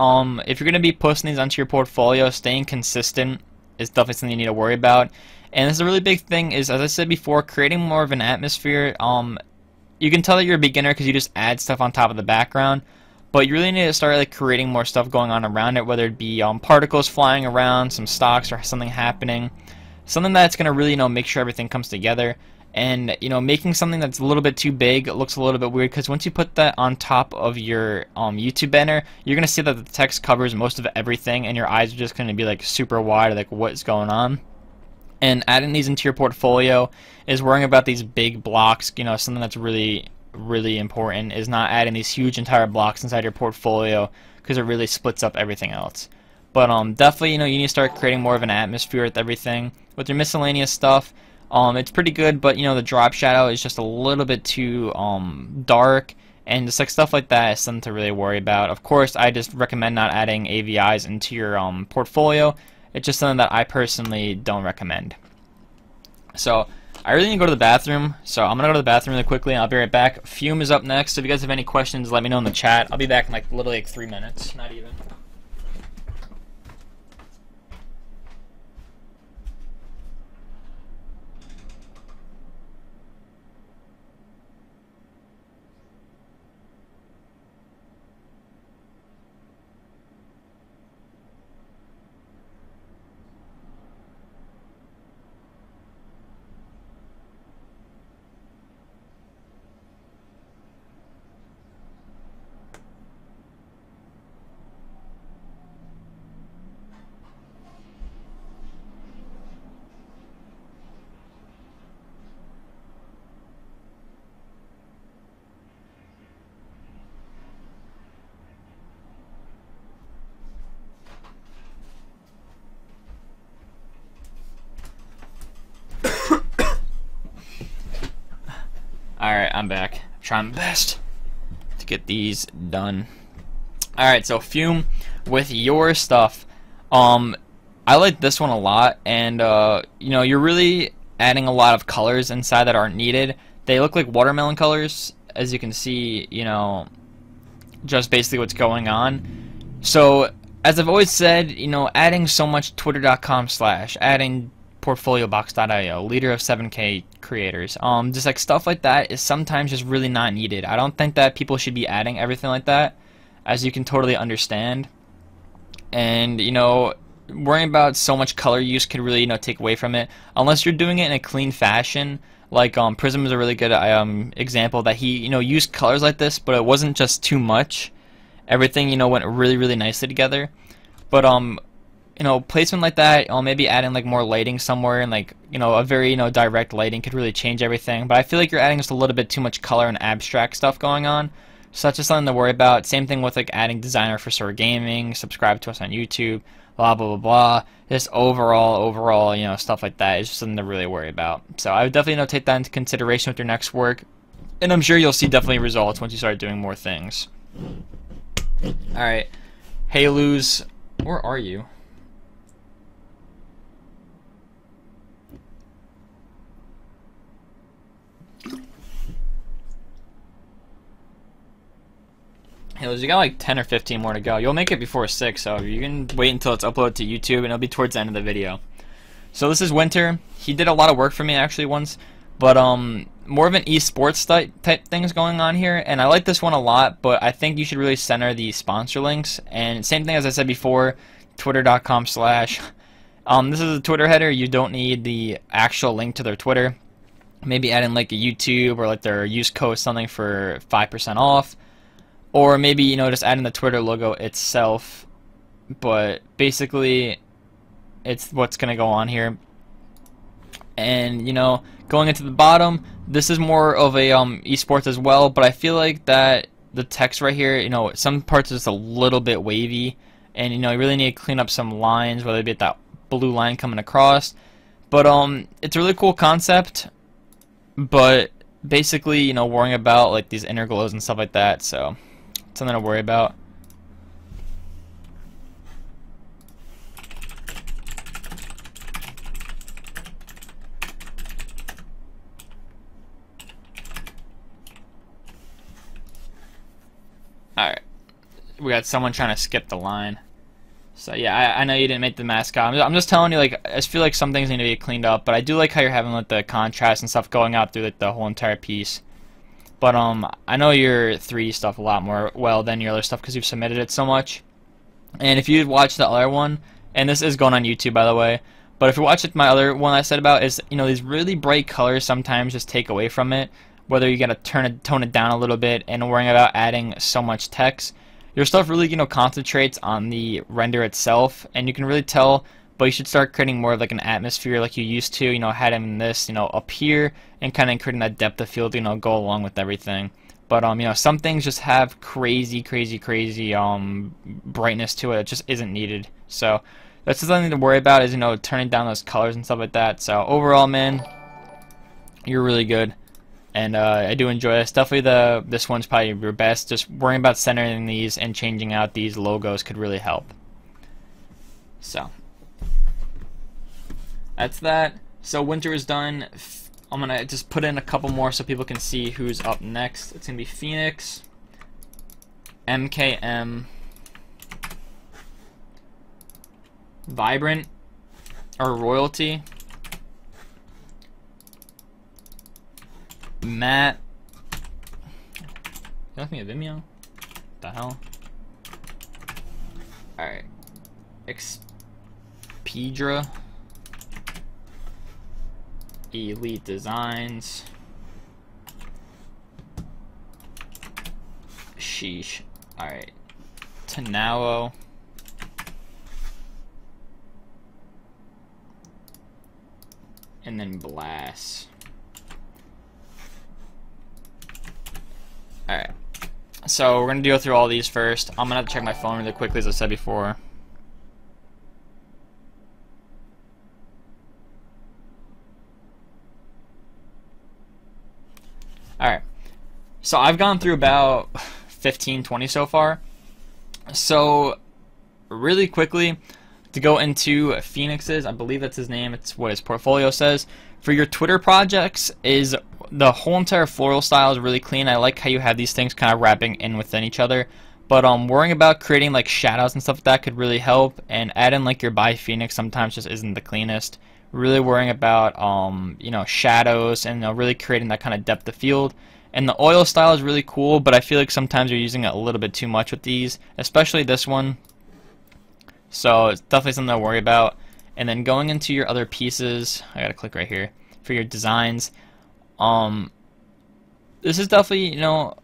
Speaker 1: If you're going to be posting these onto your portfolio, staying consistent is definitely something you need to worry about. And this is a really big thing is, as I said before, creating more of an atmosphere. You can tell that you're a beginner because you just add stuff on top of the background, but you really need to start like creating more stuff going on around it, whether it be particles flying around, some stocks, or something happening. Something that's going to really, make sure everything comes together. And, making something that's a little bit too big looks a little bit weird, because once you put that on top of your YouTube banner, you're going to see that the text covers most of everything, and your eyes are just going to be like super wide, like what's going on. And adding these into your portfolio is worrying about these big blocks. Something that's really, really important is not adding these huge entire blocks inside your portfolio, because it really splits up everything else. But definitely, you need to start creating more of an atmosphere with everything. With your miscellaneous stuff, it's pretty good, but the drop shadow is just a little bit too dark, and just like stuff like that is something to really worry about. Of course, I just recommend not adding AVIs into your portfolio. It's just something that I personally don't recommend. So I really need to go to the bathroom, so I'm gonna go to the bathroom really quickly, and I'll be right back. Fume is up next, so if you guys have any questions, let me know in the chat. I'll be back in literally 3 minutes, not even. Alright, I'm back. I'm trying my best to get these done. Alright, so Fume, with your stuff, I like this one a lot, and you know, you're really adding a lot of colors inside that aren't needed. They look like watermelon colors, as you can see, you know, just basically what's going on. So, as I've always said, you know, adding so much twitter.com/, adding portfoliobox.io, leader of 7K creators, just like stuff like that is sometimes just really not needed. I don't think that people should be adding everything like that, as you can totally understand. And, you know, worrying about so much color use could really, you know, take away from it, unless you're doing it in a clean fashion. Like Prism is a really good example that he, you know, used colors like this, but it wasn't just too much. Everything, you know, went really nicely together. But you know, placement like that, maybe adding like more lighting somewhere, and like, you know, a very, you know, direct lighting could really change everything. But I feel like you're adding just a little bit too much color and abstract stuff going on. So that's just something to worry about. Same thing with like adding designer for Sora Gaming, subscribe to us on YouTube, blah blah blah. Just overall, you know, stuff like that is just something to really worry about. So I would definitely, you know, take that into consideration with your next work, and I'm sure you'll see definitely results once you start doing more things. All right, hey Luz, where are you? Hey Luz, you got like 10 or 15 more to go. You'll make it before 6, so you can wait until it's uploaded to YouTube, and it'll be towards the end of the video. So this is Winter. He did a lot of work for me actually once, but more of an esports type things going on here, and I like this one a lot, but I think you should really center the sponsor links. And same thing as I said before, twitter.com/. This is a Twitter header. You don't need the actual link to their Twitter. Maybe add in like a YouTube or like their use code something for 5% off. Or maybe, you know, just add in the Twitter logo itself. But basically, it's what's going to go on here. And, you know, going into the bottom, this is more of a esports as well. But I feel like that the text right here, you know, some parts is a little bit wavy. And, you know, you really need to clean up some lines, whether it be that blue line coming across. But it's a really cool concept. But basically, you know, worrying about like these inner glows and stuff like that. So something to worry about. Alright, we got someone trying to skip the line. So yeah, I know you didn't make the mascot. I'm just telling you, like, I just feel like some things need to be cleaned up, but I do like how you're having like the contrast and stuff going out through like the whole entire piece. But I know your 3D stuff a lot more well than your other stuff because you've submitted it so much. And if you watch the other one, and this is going on YouTube by the way, but if you watch my other one I said about, is, you know, these really bright colors sometimes just take away from it. Whether you gotta tone it down a little bit, and worrying about adding so much text, your stuff really, you know, concentrates on the render itself, and you can really tell. But you should start creating more of like an atmosphere like you used to, you know, having this, you know, up here, and kind of creating that depth of field, you know, go along with everything. But you know, some things just have crazy brightness to it. It just isn't needed. So that's just something to worry about, is, you know, turning down those colors and stuff like that. So overall, man, you're really good. And I do enjoy this. Definitely this one's probably your best. Just worrying about centering these and changing out these logos could really help. So that's that. So Winter is done. I'm gonna just put in a couple more so people can see who's up next. It's gonna be Phoenix, MKM, Vibrant, or Royalty, Matt. You left me a Vimeo? What the hell? Alright. Xpedra, Elite Designs, sheesh. Alright. Tanao, and then Blast. Alright. So we're gonna go through all these first. I'm gonna have to check my phone really quickly, as I said before. Alright, so I've gone through about 15, 20 so far. So really quickly, to go into Phoenix's, I believe that's his name, it's what his portfolio says. For your Twitter projects, is the whole entire floral style is really clean. I like how you have these things kind of wrapping in within each other. But worrying about creating like shadows and stuff like that could really help. And add in like your by Phoenix sometimes just isn't the cleanest. Really worrying about you know, shadows and really creating that kind of depth of field. And the oil style is really cool, but I feel like sometimes you're using it a little bit too much with these, especially this one. So it's definitely something to worry about. And then going into your other pieces, I gotta click right here for your designs. This is definitely, you know,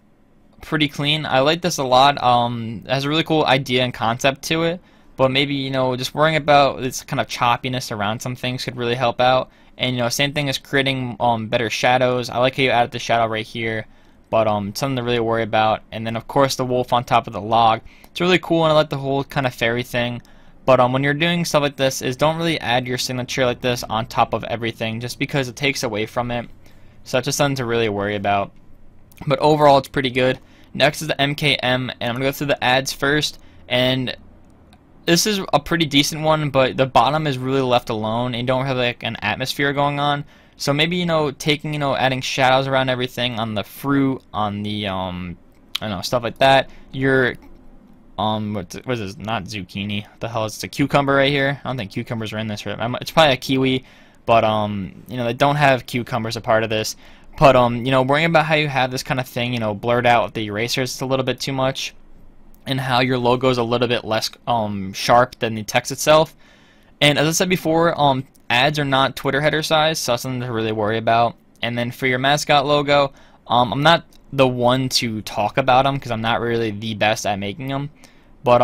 Speaker 1: pretty clean. I like this a lot. It has a really cool idea and concept to it, but maybe, you know, just worrying about this kind of choppiness around some things could really help out. And, you know, same thing as creating better shadows. I like how you added the shadow right here, but something to really worry about. And then of course the wolf on top of the log. It's really cool, and I like the whole kind of fairy thing. But when you're doing stuff like this, is don't really add your signature like this on top of everything, just because it takes away from it. So that's just something to really worry about. But overall, it's pretty good. Next is the MKM, and I'm gonna go through the ads first. And this is a pretty decent one, but the bottom is really left alone, and you don't have like an atmosphere going on. So maybe, you know, taking, you know, adding shadows around everything on the fruit, on the I don't know, stuff like that. Your what is this? Not zucchini. What the hell is it? A cucumber right here? I don't think cucumbers are in this. Right? It's probably a kiwi, but you know, they don't have cucumbers a part of this. But you know, worrying about how you have this kind of thing, you know, blurred out with the erasers, it's a little bit too much, and how your logo is a little bit less sharp than the text itself. And as I said before, ads are not Twitter header size, so that's something to really worry about. And then for your mascot logo, I'm not the one to talk about them because I'm not really the best at making them. But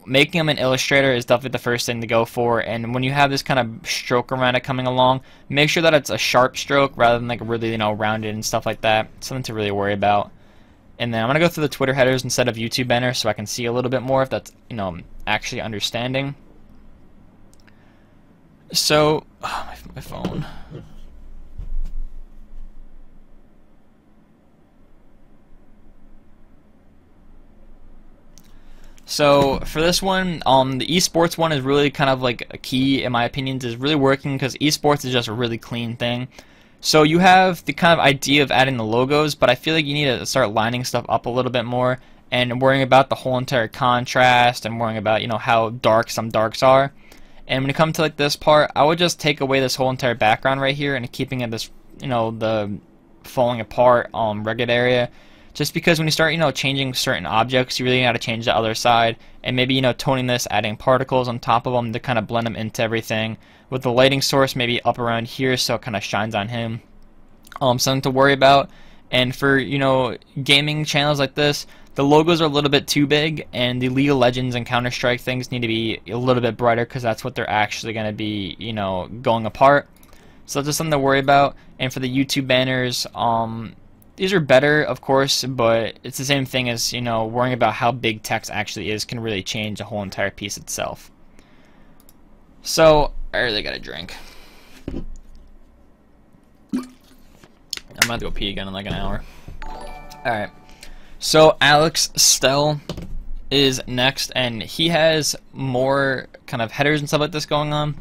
Speaker 1: making them in Illustrator is definitely the first thing to go for. And when you have this kind of stroke around it coming along, make sure that it's a sharp stroke rather than like really, you know, rounded and stuff like that. Something to really worry about. And then I'm gonna go through the Twitter headers instead of YouTube banners so I can see a little bit more if that's, you know, actually understanding. So, my phone. So for this one, the esports one is really kind of like a key, in my opinion, is really working because esports is just a really clean thing. So you have the kind of idea of adding the logos, but I feel like you need to start lining stuff up a little bit more and worrying about the whole entire contrast and worrying about, you know, how dark some darks are. And when it comes to like this part, I would just take away this whole entire background right here and keeping it this, you know, the falling apart rugged area. Just because when you start, you know, changing certain objects, you really got to change the other side, and maybe, you know, toning this, adding particles on top of them to kind of blend them into everything. With the lighting source maybe up around here so it kind of shines on him. Something to worry about. And for, you know, gaming channels like this, the logos are a little bit too big, and the League of Legends and Counter-Strike things need to be a little bit brighter because that's what they're actually going to be, you know, going apart. So that's just something to worry about. And for the YouTube banners, these are better, of course, but it's the same thing as, you know, worrying about how big text actually is can really change the whole entire piece itself. So, I really gotta drink. I'm about to go pee again in like an hour. Alright. So, Alex Stell is next, and he has more kind of headers and stuff like this going on.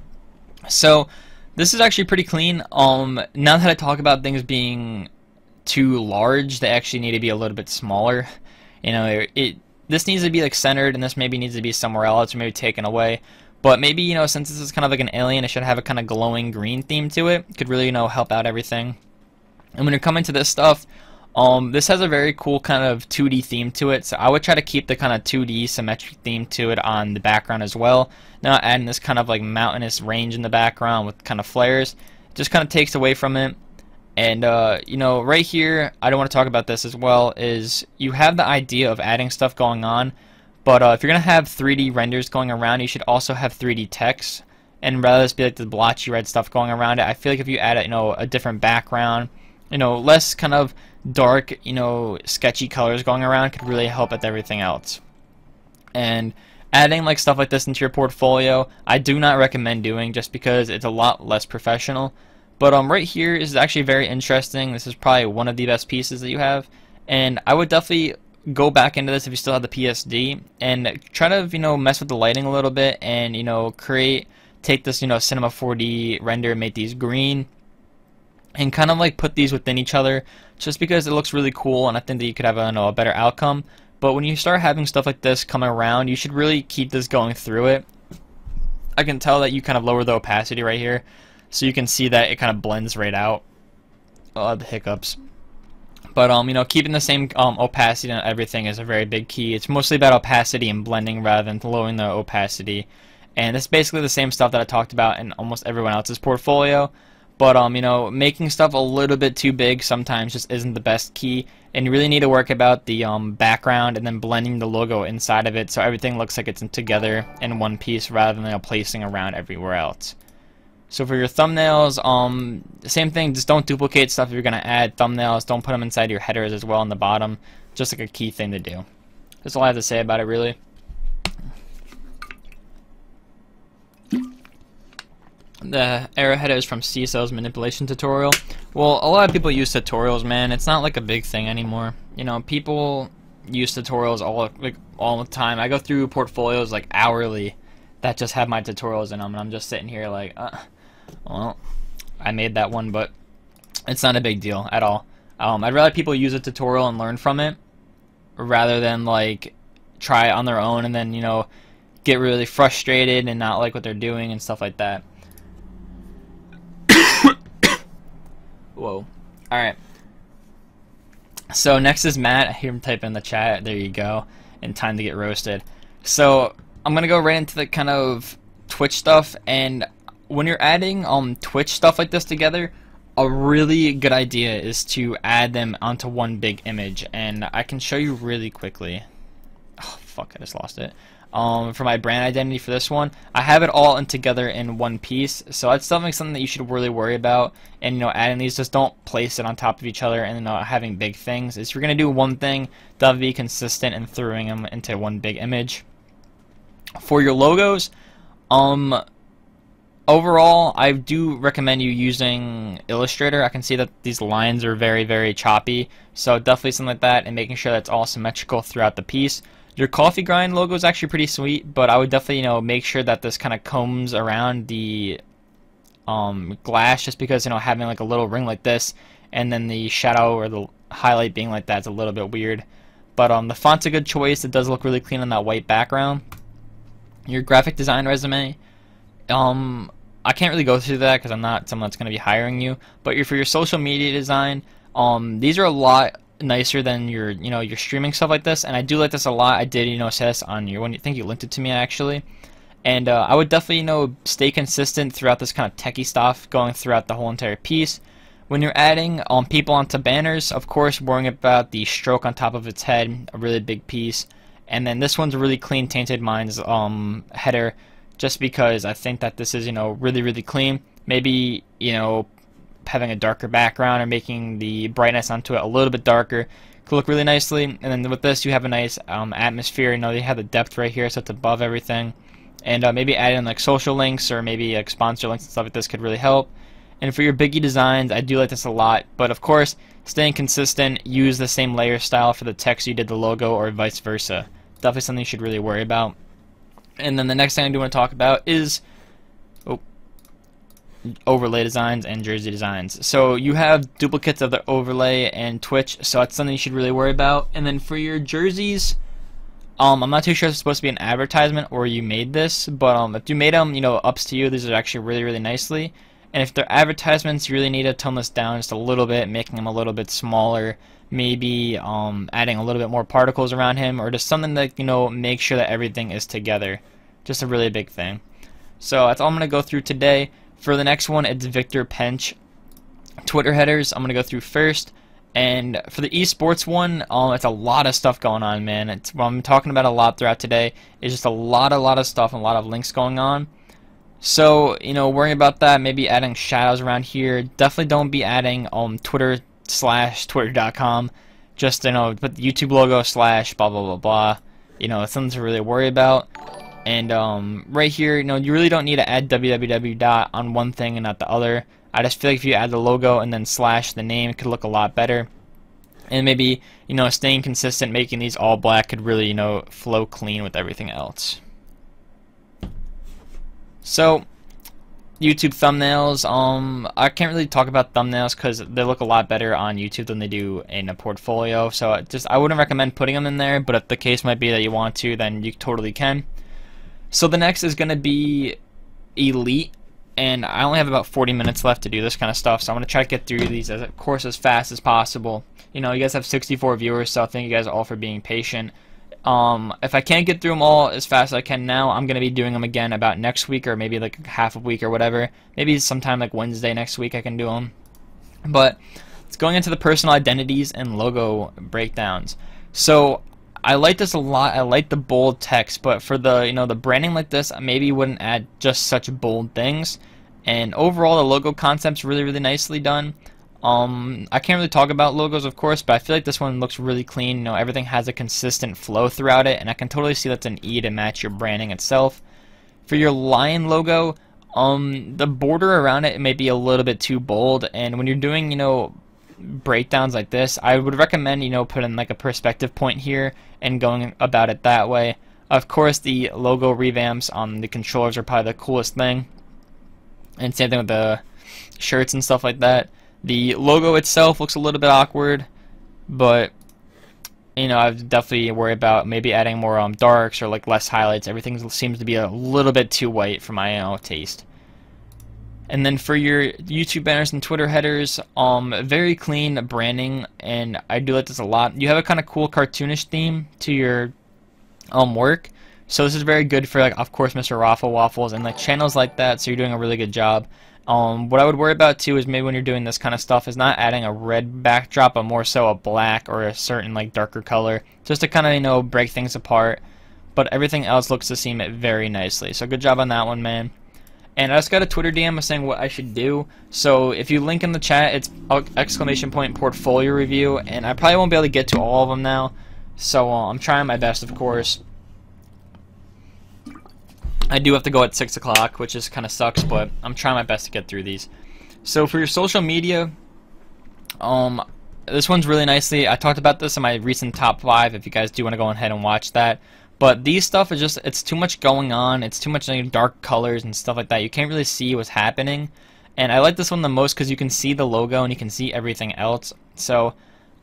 Speaker 1: So, this is actually pretty clean. Now that I talk about things being too large, they actually need to be a little bit smaller. You know, this needs to be like centered, and this maybe needs to be somewhere else or maybe taken away. But maybe, you know, since this is kind of like an alien, it should have a kind of glowing green theme to it. It could really, you know, help out everything. And when you're coming to this stuff, this has a very cool kind of 2D theme to it. So I would try to keep the kind of 2D symmetric theme to it on the background as well. Now adding this kind of like mountainous range in the background with kind of flares, it just kind of takes away from it. And, you know, right here, I don't want to talk about this as well, is you have the idea of adding stuff going on, but if you're going to have 3D renders going around, you should also have 3D text, and rather this be like the blotchy red stuff going around it. I feel like if you add, you know, a different background, you know, less kind of dark, you know, sketchy colors going around could really help with everything else. And adding like stuff like this into your portfolio, I do not recommend doing just because it's a lot less professional. But right here is actually very interesting. This is probably one of the best pieces that you have, and I would definitely go back into this if you still have the PSD and try to, you know, mess with the lighting a little bit and, you know, take this, you know, Cinema 4D render and make these green and kind of like put these within each other just because it looks really cool, and I think that you could have a better outcome. But when you start having stuff like this coming around, you should really keep this going through it. I can tell that you kind of lower the opacity right here, so you can see that it kind of blends right out. The hiccups. But you know, keeping the same opacity on everything is a very big key. It's mostly about opacity and blending rather than lowering the opacity. And it's basically the same stuff that I talked about in almost everyone else's portfolio. But you know, making stuff a little bit too big sometimes just isn't the best key, and you really need to work about the background and then blending the logo inside of it so everything looks like it's together in one piece rather than, you know, placing around everywhere else. So for your thumbnails, same thing, just don't duplicate stuff if you're going to add thumbnails. Don't put them inside your headers as well on the bottom. Just like a key thing to do. That's all I have to say about it, really. The arrowhead is from CSL's manipulation tutorial. Well, a lot of people use tutorials, man. It's not like a big thing anymore. You know, people use tutorials all the time. I go through portfolios like hourly that just have my tutorials in them, and I'm just sitting here like, well, I made that one, but it's not a big deal at all. I'd rather people use a tutorial and learn from it rather than like try it on their own and then, you know, get really frustrated and not like what they're doing and stuff like that. Whoa. Alright. So next is Matt. I hear him typing in the chat. There you go. In time to get roasted. So I'm going to go right into the kind of Twitch stuff. And when you're adding Twitch stuff like this together, a really good idea is to add them onto one big image. And I can show you really quickly. Oh, fuck. I just lost it. For my brand identity for this one, I have it all together in one piece, so that's definitely something that you should really worry about. And, you know, adding these, just don't place it on top of each other and, you know, having big things. If you're gonna do one thing, that'll be consistent and throwing them into one big image. For your logos, overall, I do recommend you using Illustrator. I can see that these lines are very, very choppy, so definitely something like that, and making sure that's all symmetrical throughout the piece. Your coffee grind logo is actually pretty sweet, but I would definitely, you know, make sure that this kind of combs around the glass, just because, you know, having like a little ring like this and then the shadow or the highlight being like that's a little bit weird. But the font's a good choice. It does look really clean on that white background. Your graphic design resume, I can't really go through that because I'm not someone that's going to be hiring you. But for your social media design, these are a lot nicer than your, you know, your streaming stuff like this, and I do like this a lot. I did, you know, say this on your, when you think you linked it to me actually, and I would definitely, you know, stay consistent throughout this kind of techie stuff going throughout the whole entire piece. When you're adding people onto banners, of course, worrying about the stroke on top of its head, a really big piece. And then this one's a really clean tainted mine's header, just because I think that this is, you know, really, really clean. Maybe, you know, having a darker background or making the brightness onto it a little bit darker could look really nicely. And then with this, you have a nice atmosphere. You know, you have the depth right here, so it's above everything. And maybe add in like social links or maybe like sponsor links and stuff like this could really help. And for your biggie designs, I do like this a lot. But of course, staying consistent, use the same layer style for the text you did the logo, or vice versa. Definitely something you should really worry about. And then the next thing I do want to talk about is overlay designs and jersey designs. So you have duplicates of the overlay and Twitch, so that's something you should really worry about. And then for your jerseys, I'm not too sure if it's supposed to be an advertisement or you made this, but if you made them, you know, ups to you. These are actually really, really nicely. And if they're advertisements, you really need to tone this down just a little bit, making them a little bit smaller, maybe adding a little bit more particles around him, or just something that, you know, make sure that everything is together. Just a really big thing. So that's all I'm going to go through today. For the next one, it's Victor Pench Twitter headers. I'm going to go through first. And for the esports one, it's a lot of stuff going on, man. It's what I'm talking about a lot throughout today. It's just a lot of stuff and a lot of links going on. So, you know, worrying about that, maybe adding shadows around here. Definitely don't be adding Twitter/Twitter.com. Just, you know, put the YouTube logo / blah blah blah blah. You know, it's something to really worry about. And right here, you know, you really don't need to add www. On one thing and not the other. I just feel like if you add the logo and then / the name, it could look a lot better. And maybe, you know, staying consistent, making these all black could really, you know, flow clean with everything else. So, YouTube thumbnails, I can't really talk about thumbnails because they look a lot better on YouTube than they do in a portfolio. So I wouldn't recommend putting them in there, but if the case might be that you want to, then you totally can. So the next is going to be Elite, and I only have about 40 minutes left to do this kind of stuff, so I'm going to try to get through these, of course, as fast as possible. You know, you guys have 64 viewers, so thank you guys all for being patient. If I can't get through them all as fast as I can now, I'm going to be doing them again about next week, or maybe like half a week or whatever. Maybe sometime like Wednesday next week I can do them. But it's going into the personal identities and logo breakdowns. So I like this a lot. I like the bold text, but for the, you know, the branding like this, I maybe wouldn't add just such bold things. And overall, the logo concept's really, really nicely done. I can't really talk about logos, of course, but I feel like this one looks really clean. You know, everything has a consistent flow throughout it, and I can totally see that's an E to match your branding itself. For your lion logo, the border around it may be a little bit too bold, and when you're doing, you know, breakdowns like this, I would recommend, you know, putting like a perspective point here and going about it that way. Of course, the logo revamps on the controllers are probably the coolest thing, and same thing with the shirts and stuff like that. The logo itself looks a little bit awkward, but you know, I've definitely worried about maybe adding more darks or like less highlights. Everything seems to be a little bit too white for my taste. And then for your YouTube banners and Twitter headers, very clean branding, and I do like this a lot. You have a kind of cool cartoonish theme to your work, so this is very good for, like, of course, Mr. Raffle Waffles and like channels like that. So you're doing a really good job. What I would worry about too is maybe when you're doing this kind of stuff is not adding a red backdrop, but more so a black or a certain like darker color, just to kind of, you know, break things apart. But everything else looks to seem it very nicely. So good job on that one, man. And I just got a Twitter DM saying what I should do. So if you link in the chat, it's ! portfolio review, and I probably won't be able to get to all of them now. So I'm trying my best, of course. I do have to go at 6 o'clock, which is kind of sucks, but I'm trying my best to get through these. So for your social media, this one's really nicely. I talked about this in my recent top 5. If you guys do want to go ahead and watch that. But these stuff is just, it's too much going on. It's too much like, dark colors and stuff like that. You can't really see what's happening. And I like this one the most because you can see the logo and you can see everything else. So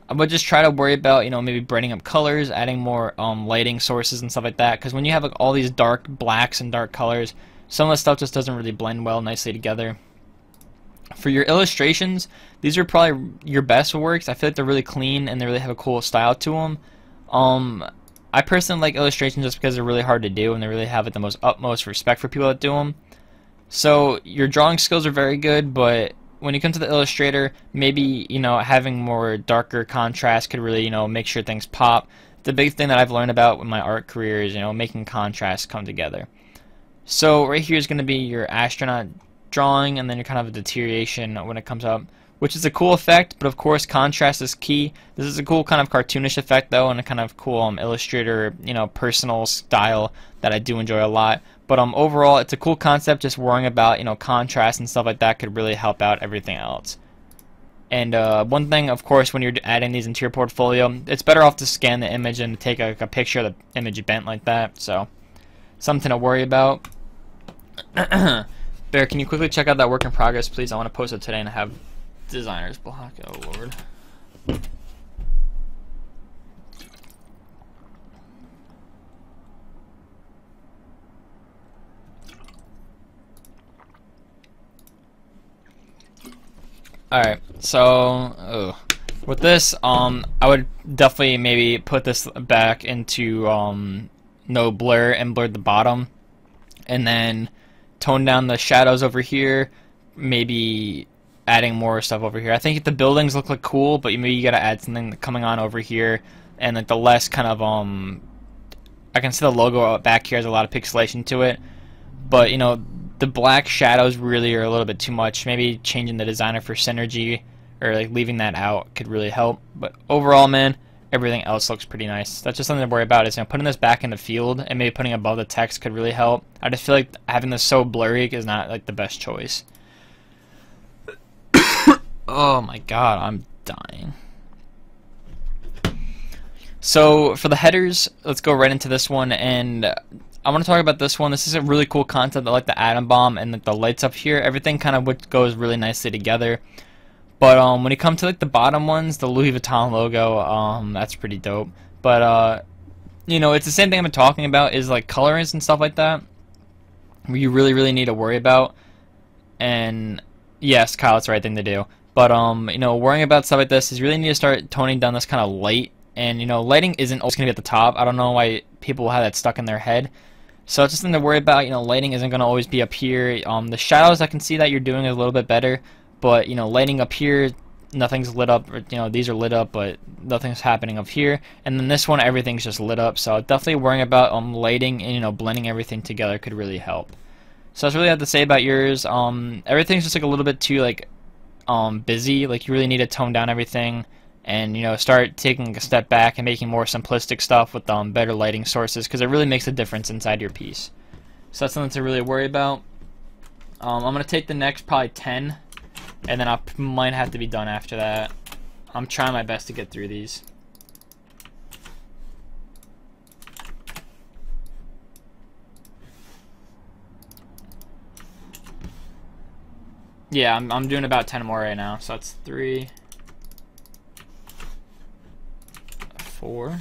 Speaker 1: I would just try to worry about, you know, maybe brightening up colors, adding more lighting sources and stuff like that. Because when you have like, all these dark blacks and dark colors, some of the stuff just doesn't really blend well nicely together. For your illustrations, these are probably your best works. I feel like they're really clean and they really have a cool style to them. I personally like illustrations just because they're really hard to do and they really have like, the most utmost respect for people that do them. So your drawing skills are very good, but when you come to the illustrator, maybe, you know, having more darker contrast could really, you know, make sure things pop. The big thing that I've learned about with my art career is, you know, making contrasts come together. So right here is going to be your astronaut drawing, and then your kind of a deterioration when it comes up, which is a cool effect, but of course contrast is key. This is a cool kind of cartoonish effect though, and a kind of cool illustrator, you know, personal style that I do enjoy a lot. But overall, it's a cool concept. Just worrying about, you know, contrast and stuff like that could really help out everything else. And one thing, of course, when you're adding these into your portfolio, it's better off to scan the image and take a picture of the image bent like that. So something to worry about. Bear, can you quickly check out that work in progress, please? I want to post it today and have designer's block. Oh lord. Alright, so with this, I would definitely maybe put this back into no blur and blur the bottom, and then tone down the shadows over here, maybe adding more stuff over here. I think the buildings look like cool, but maybe you gotta add something coming on over here, and like the less kind of I can see the logo back here has a lot of pixelation to it, but you know, the black shadows really are a little bit too much. Maybe changing the designer for synergy or like leaving that out could really help. But overall, man, everything else looks pretty nice. That's just something to worry about, is, you know, putting this back in the field and maybe putting above the text could really help. I just feel like having this so blurry is not like the best choice. Oh my god, I'm dying. So for the headers, let's go right into this one, and I want to talk about this one. This is a really cool concept. I like the atom bomb and the lights up here. Everything kind of goes really nicely together. But when you come to like the bottom ones, the Louis Vuitton logo, that's pretty dope. But you know, it's the same thing I've been talking about, is like colorings and stuff like that, where you really need to worry about. And yes, Kyle, it's the right thing to do. But you know, worrying about stuff like this is, you really need to start toning down this kind of light. And you know, lighting isn't always going to be at the top. I don't know why people have that stuck in their head. So it's just something to worry about. You know, lighting isn't going to always be up here. The shadows, I can see that you're doing a little bit better. But you know, lighting up here, nothing's lit up. You know, these are lit up, but nothing's happening up here. And then this one, everything's just lit up. So definitely worrying about lighting and, you know, blending everything together could really help. So that's really what I have to say about yours. Everything's just like a little bit too like busy. Like you really need to tone down everything, and you know, start taking a step back and making more simplistic stuff with better lighting sources, because it really makes a difference inside your piece. So that's something to really worry about. I'm gonna take the next probably 10, and then I might have to be done after that. I'm trying my best to get through these. Yeah, I'm doing about 10 more right now. So that's 3, 4,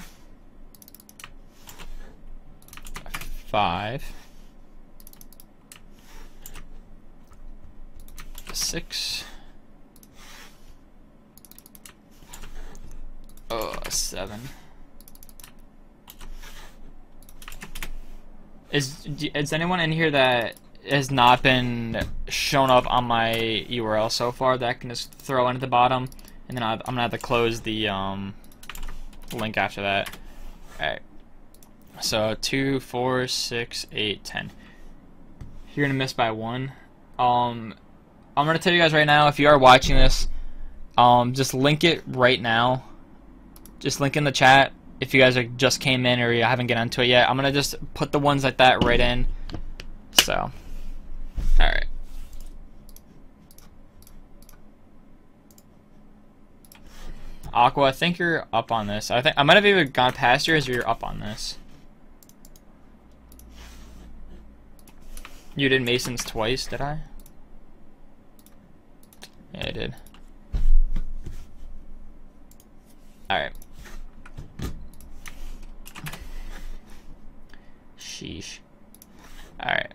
Speaker 1: 5, 6, 7. Is anyone in here that has not been shown up on my URL so far that I can just throw in at the bottom, and then I'm gonna have to close the link after that. Alright, so 2, 4, 6, 8, 10. You're gonna miss by 1. I'm gonna tell you guys right now, if you are watching this, just link it right now. Just link in the chat if you guys just came in or you haven't get onto it yet. I'm gonna just put the ones like that right in. So alright. Aqua, I think you're up on this. I might have either gone past yours or you're up on this. You did Mason's twice, did I? Yeah, I did. Alright. Sheesh. Alright.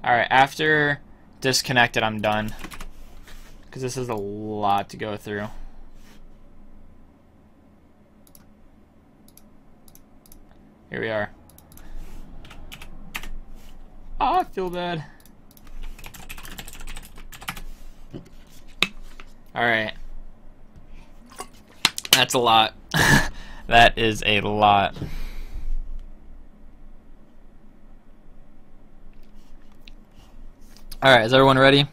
Speaker 1: Alright, after disconnected, I'm done. Because this is a lot to go through. Here we are. Oh, I feel bad. Alright. That's a lot. That is a lot. Alright, is everyone ready?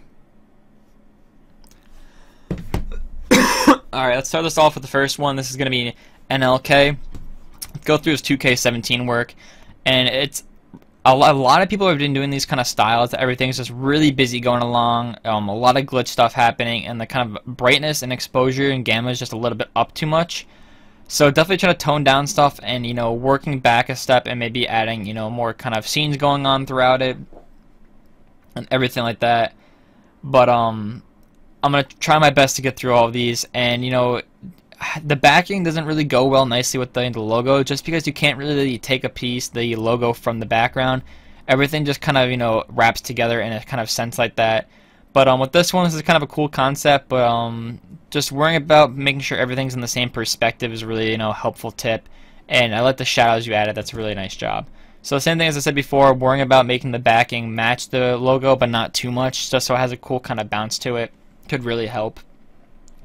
Speaker 1: Alright, let's start this off with the first one. This is going to be NLK. Let's go through his 2K17 work. And it's a lot of people have been doing these kind of styles. Everything's just really busy going along. A lot of glitch stuff happening. And the kind of brightness and exposure and gamma is just a little bit up too much. So definitely try to tone down stuff and, you know, working back a step and maybe adding, you know, more kind of scenes going on throughout it. And everything like that. But I'm gonna try my best to get through all of these. And you know, the backing doesn't really go well nicely with the logo, just because you can't really take a piece, the logo, from the background. Everything just kind of, you know, wraps together in a kind of sense like that. But with this one, this is kind of a cool concept. But just worrying about making sure everything's in the same perspective is really, you know, a helpful tip. And I like the shadows you added. That's a really nice job. So same thing as I said before, worrying about making the backing match the logo, but not too much, just so it has a cool kind of bounce to it. Could really help.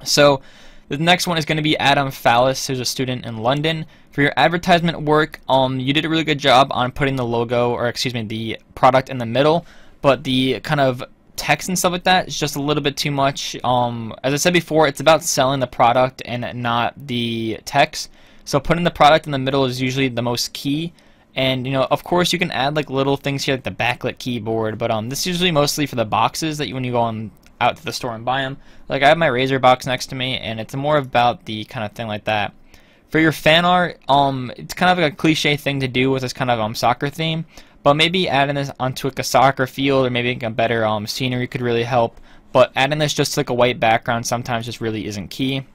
Speaker 1: So the next one is going to be Adam Fallis, who's a student in London. For your advertisement work, you did a really good job on putting the logo, or excuse me, the product in the middle, but the kind of text and stuff like that is just a little bit too much. As I said before, it's about selling the product and not the text. So putting the product in the middle is usually the most key. And of course you can add like little things here like the backlit keyboard, but this is usually mostly for the boxes that when you go out to the store and buy them. Like I have my Razer box next to me, and it's more about the kind of thing like that. For your fan art, it's kind of like a cliche thing to do with this kind of soccer theme, but maybe adding this onto like a soccer field or maybe a better scenery could really help. But adding this just like a white background sometimes just really isn't key.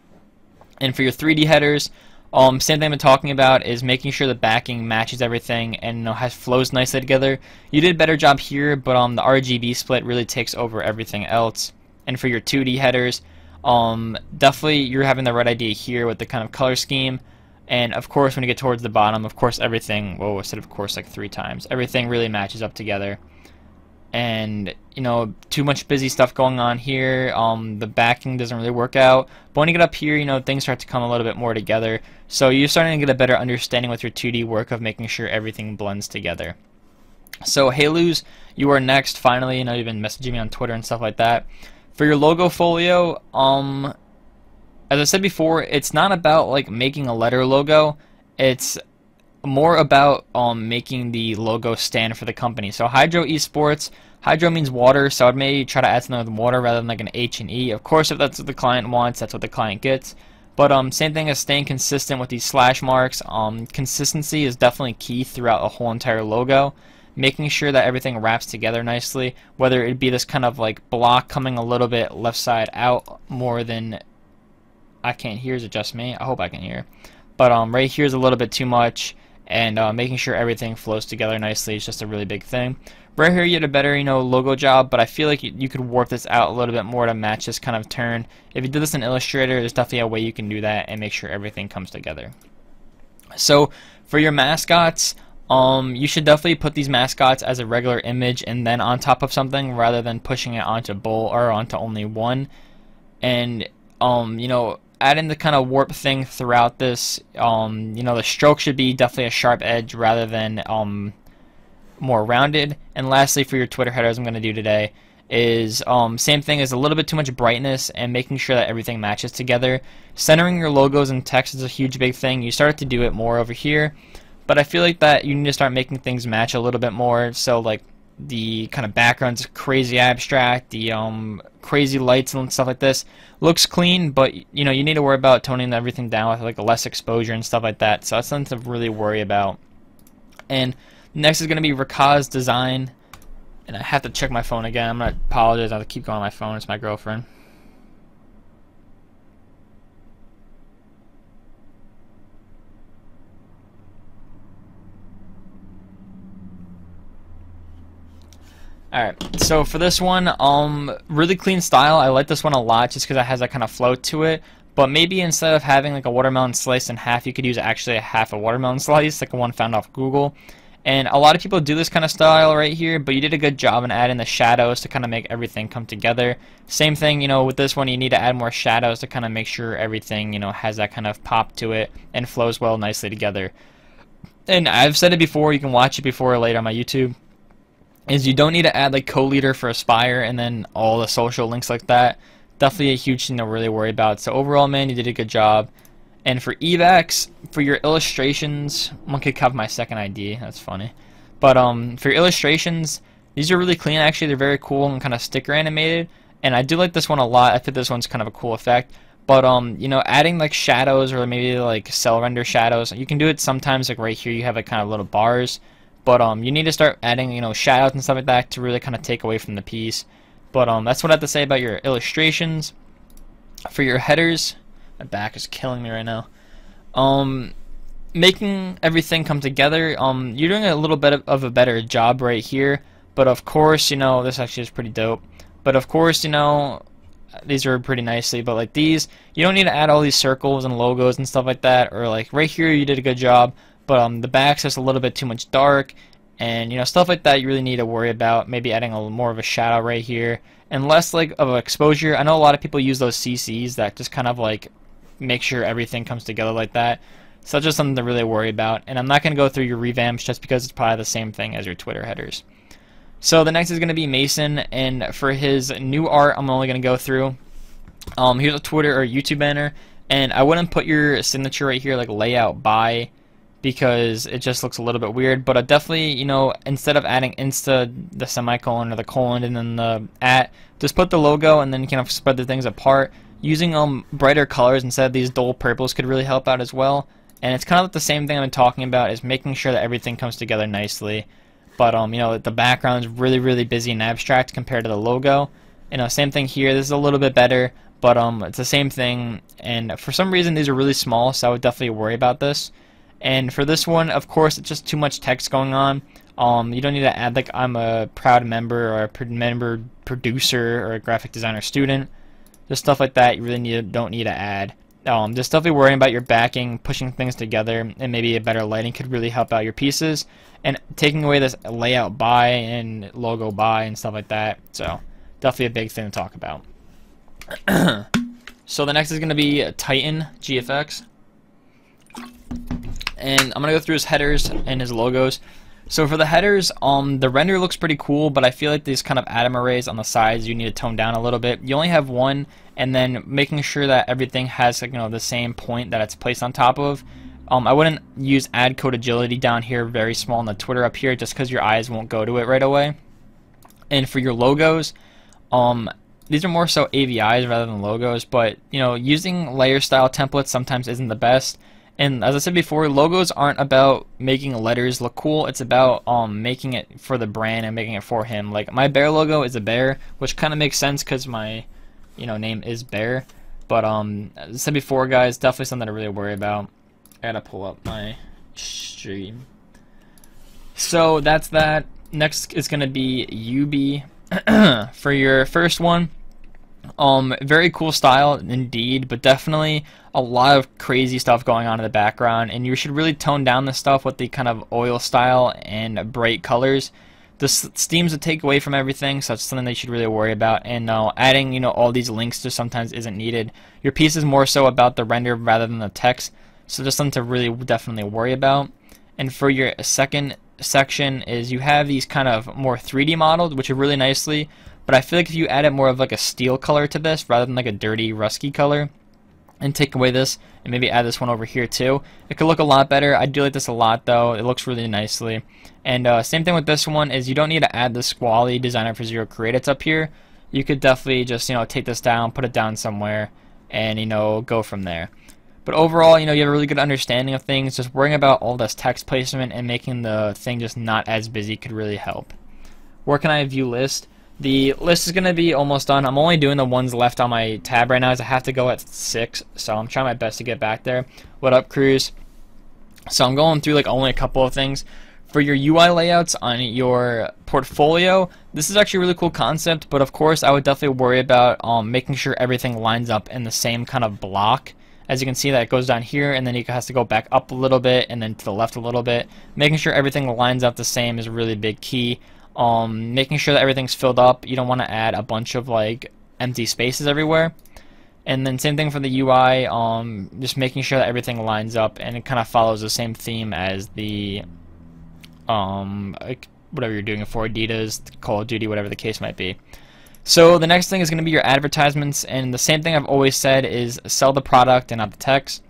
Speaker 1: And for your 3D headers, same thing I've been talking about is making sure the backing matches everything and flows nicely together. You did a better job here, but the RGB split really takes over everything else. And for your 2D headers, definitely you're having the right idea here with the kind of color scheme. And of course when you get towards the bottom, of course everything, well I said of course like 3 times, everything really matches up together. And too much busy stuff going on here, the backing doesn't really work out, but when you get up here, things start to come a little bit more together, so you're starting to get a better understanding with your 2D work of making sure everything blends together. So Haluz, you are next. Finally, you've been messaging me on Twitter and stuff like that. For your logo folio, as I said before, it's not about like making a letter logo, it's more about making the logo stand for the company. So Hydro Esports, Hydro means water, so I'd maybe try to add something with water rather than like an H and E. Of course, if that's what the client wants, that's what the client gets. But same thing as staying consistent with these slash marks. Consistency is definitely key throughout a whole entire logo. Making sure that everything wraps together nicely, whether it be this kind of like block coming a little bit left side out more than I can't hear. Is it just me? I hope I can hear. But right here is a little bit too much, and making sure everything flows together nicely is just a really big thing. Right here you had a better logo job, but I feel like you could warp this out a little bit more to match this kind of turn. If you did this in Illustrator, there's definitely a way you can do that and make sure everything comes together. So for your mascots, you should definitely put these mascots as a regular image and then on top of something rather than pushing it onto both or onto only one. And adding the kind of warp thing throughout this, the stroke should be definitely a sharp edge rather than more rounded. And lastly, for your Twitter headers, I'm going to do today is same thing as a little bit too much brightness and making sure that everything matches together. Centering your logos and text is a huge big thing. You started to do it more over here, but I feel like that you need to start making things match a little bit more. So like the kind of background's crazy abstract, the crazy lights and stuff like this looks clean, but you need to worry about toning everything down with like less exposure and stuff like that. So that's something to really worry about. And next is going to be Rakaz Design, and I have to check my phone again. I'm going to apologize. I have to keep going on my phone. It's my girlfriend. Alright, so for this one, really clean style. I like this one a lot just because it has that kind of flow to it. But maybe instead of having like a watermelon slice in half, you could use actually a half a watermelon slice, like the one found off Google. And a lot of people do this kind of style right here, but you did a good job in adding the shadows to kind of make everything come together. Same thing, with this one, you need to add more shadows to kind of make sure everything, has that kind of pop to it and flows well nicely together. And I've said it before, you can watch it before or later on my YouTube, is you don't need to add like co-leader for Aspire and then all the social links like that. Definitely a huge thing to really worry about. So overall, man, you did a good job. And for evacs, for your illustrations, one could cover my second ID. That's funny. But for your illustrations, these are really clean. Actually, they're very cool and kind of sticker animated. And I do like this one a lot. I think this one's kind of a cool effect. But adding like shadows or maybe like cell render shadows, you can do it sometimes. Like right here, you have like kind of little bars. But you need to start adding shadows and stuff like that to really kind of take away from the piece. But that's what I have to say about your illustrations. For your headers, my back is killing me right now. Making everything come together, you're doing a little bit of a better job right here. But of course, this actually is pretty dope. But of course, these are pretty nicely. But like these, you don't need to add all these circles and logos and stuff like that. Or like right here, you did a good job. But the back's just a little bit too much dark. And stuff like that you really need to worry about. Maybe adding a little more of a shadow right here. And less like of an exposure. I know a lot of people use those CCs that just kind of like make sure everything comes together like that. So that's just something to really worry about. And I'm not going to go through your revamps just because it's probably the same thing as your Twitter headers. So the next is going to be Mason, and for his new art I'm only going to go through. Here's a Twitter or YouTube banner, and I wouldn't put your signature right here like layout by, because it just looks a little bit weird. But definitely, you know, instead of adding the semicolon or the colon and then the at, just put the logo and then you kind of spread the things apart. Using brighter colors instead of these dull purples could really help out as well. And it's kind of like the same thing I've been talking about, is making sure that everything comes together nicely. But you know, the background is really busy and abstract compared to the logo. You know, same thing here. This is a little bit better, but it's the same thing. And for some reason, these are really small, so I would definitely worry about this. And for this one, of course, it's just too much text going on. You don't need to add like I'm a proud member or a member producer or a graphic designer student. Just stuff like that you really don't need to add. Just definitely worrying about your backing, pushing things together, and maybe a better lighting could really help out your pieces. And taking away this layout by and logo by and stuff like that. So definitely a big thing to talk about. So the next is going to be Titan GFX. And I'm going to go through his headers and his logos. So for the headers, the render looks pretty cool, but I feel like these kind of atom arrays on the sides you need to tone down a little bit. You only have one, and then making sure that everything has, like, you know, the same point that it's placed on top of. I wouldn't use add code agility down here very small in the Twitter up here, just because your eyes won't go to it right away. And for your logos, these are more so AVIs rather than logos, but you know, using layer style templates sometimes isn't the best. And as I said before, logos aren't about making letters look cool. It's about making it for the brand and making it for him. Like my bear logo is a bear, which kind of makes sense because my, you know, name is Bear. But as I said before, guys, definitely something to really worry about. I gotta pull up my stream. So that's that. Next is gonna be UB for your first one. Very cool style indeed, but definitely a lot of crazy stuff going on in the background, and you should really tone down the stuff with the kind of oil style and bright colors. The steams would take away from everything, so that's something that you should really worry about. And adding, you know, all these links just sometimes isn't needed. Your piece is more so about the render rather than the text, so just something to really definitely worry about. And for your second section is you have these kind of more 3D modeled, which are really nicely, but I feel like if you added more of like a steel color to this rather than like a dirty rusky color, and take away this and maybe add this one over here too, it could look a lot better. I do like this a lot though. It looks really nicely. And same thing with this one is you don't need to add the squally designer for zero create. It's up here. You could definitely just, you know, take this down, put it down somewhere, and, you know, go from there. But overall, you know, you have a really good understanding of things. Just worrying about all this text placement and making the thing just not as busy could really help. Where can I view list? The list is going to be almost done. I'm only doing the ones left on my tab right now, as I have to go at 6, so I'm trying my best to get back there. What up, crews? So I'm going through like only a couple of things. For your UI layouts on your portfolio, this is actually a really cool concept, but of course I would definitely worry about making sure everything lines up in the same kind of block. As you can see, that it goes down here, and then it has to go back up a little bit, and then to the left a little bit. Making sure everything lines up the same is a really big key. Making sure that everything's filled up. You don't want to add a bunch of like empty spaces everywhere. And then same thing for the UI. Just making sure that everything lines up and it kind of follows the same theme as the like whatever you're doing it for, Adidas, Call of Duty, whatever the case might be. So the next thing is going to be your advertisements, and the same thing I've always said is sell the product and not the text.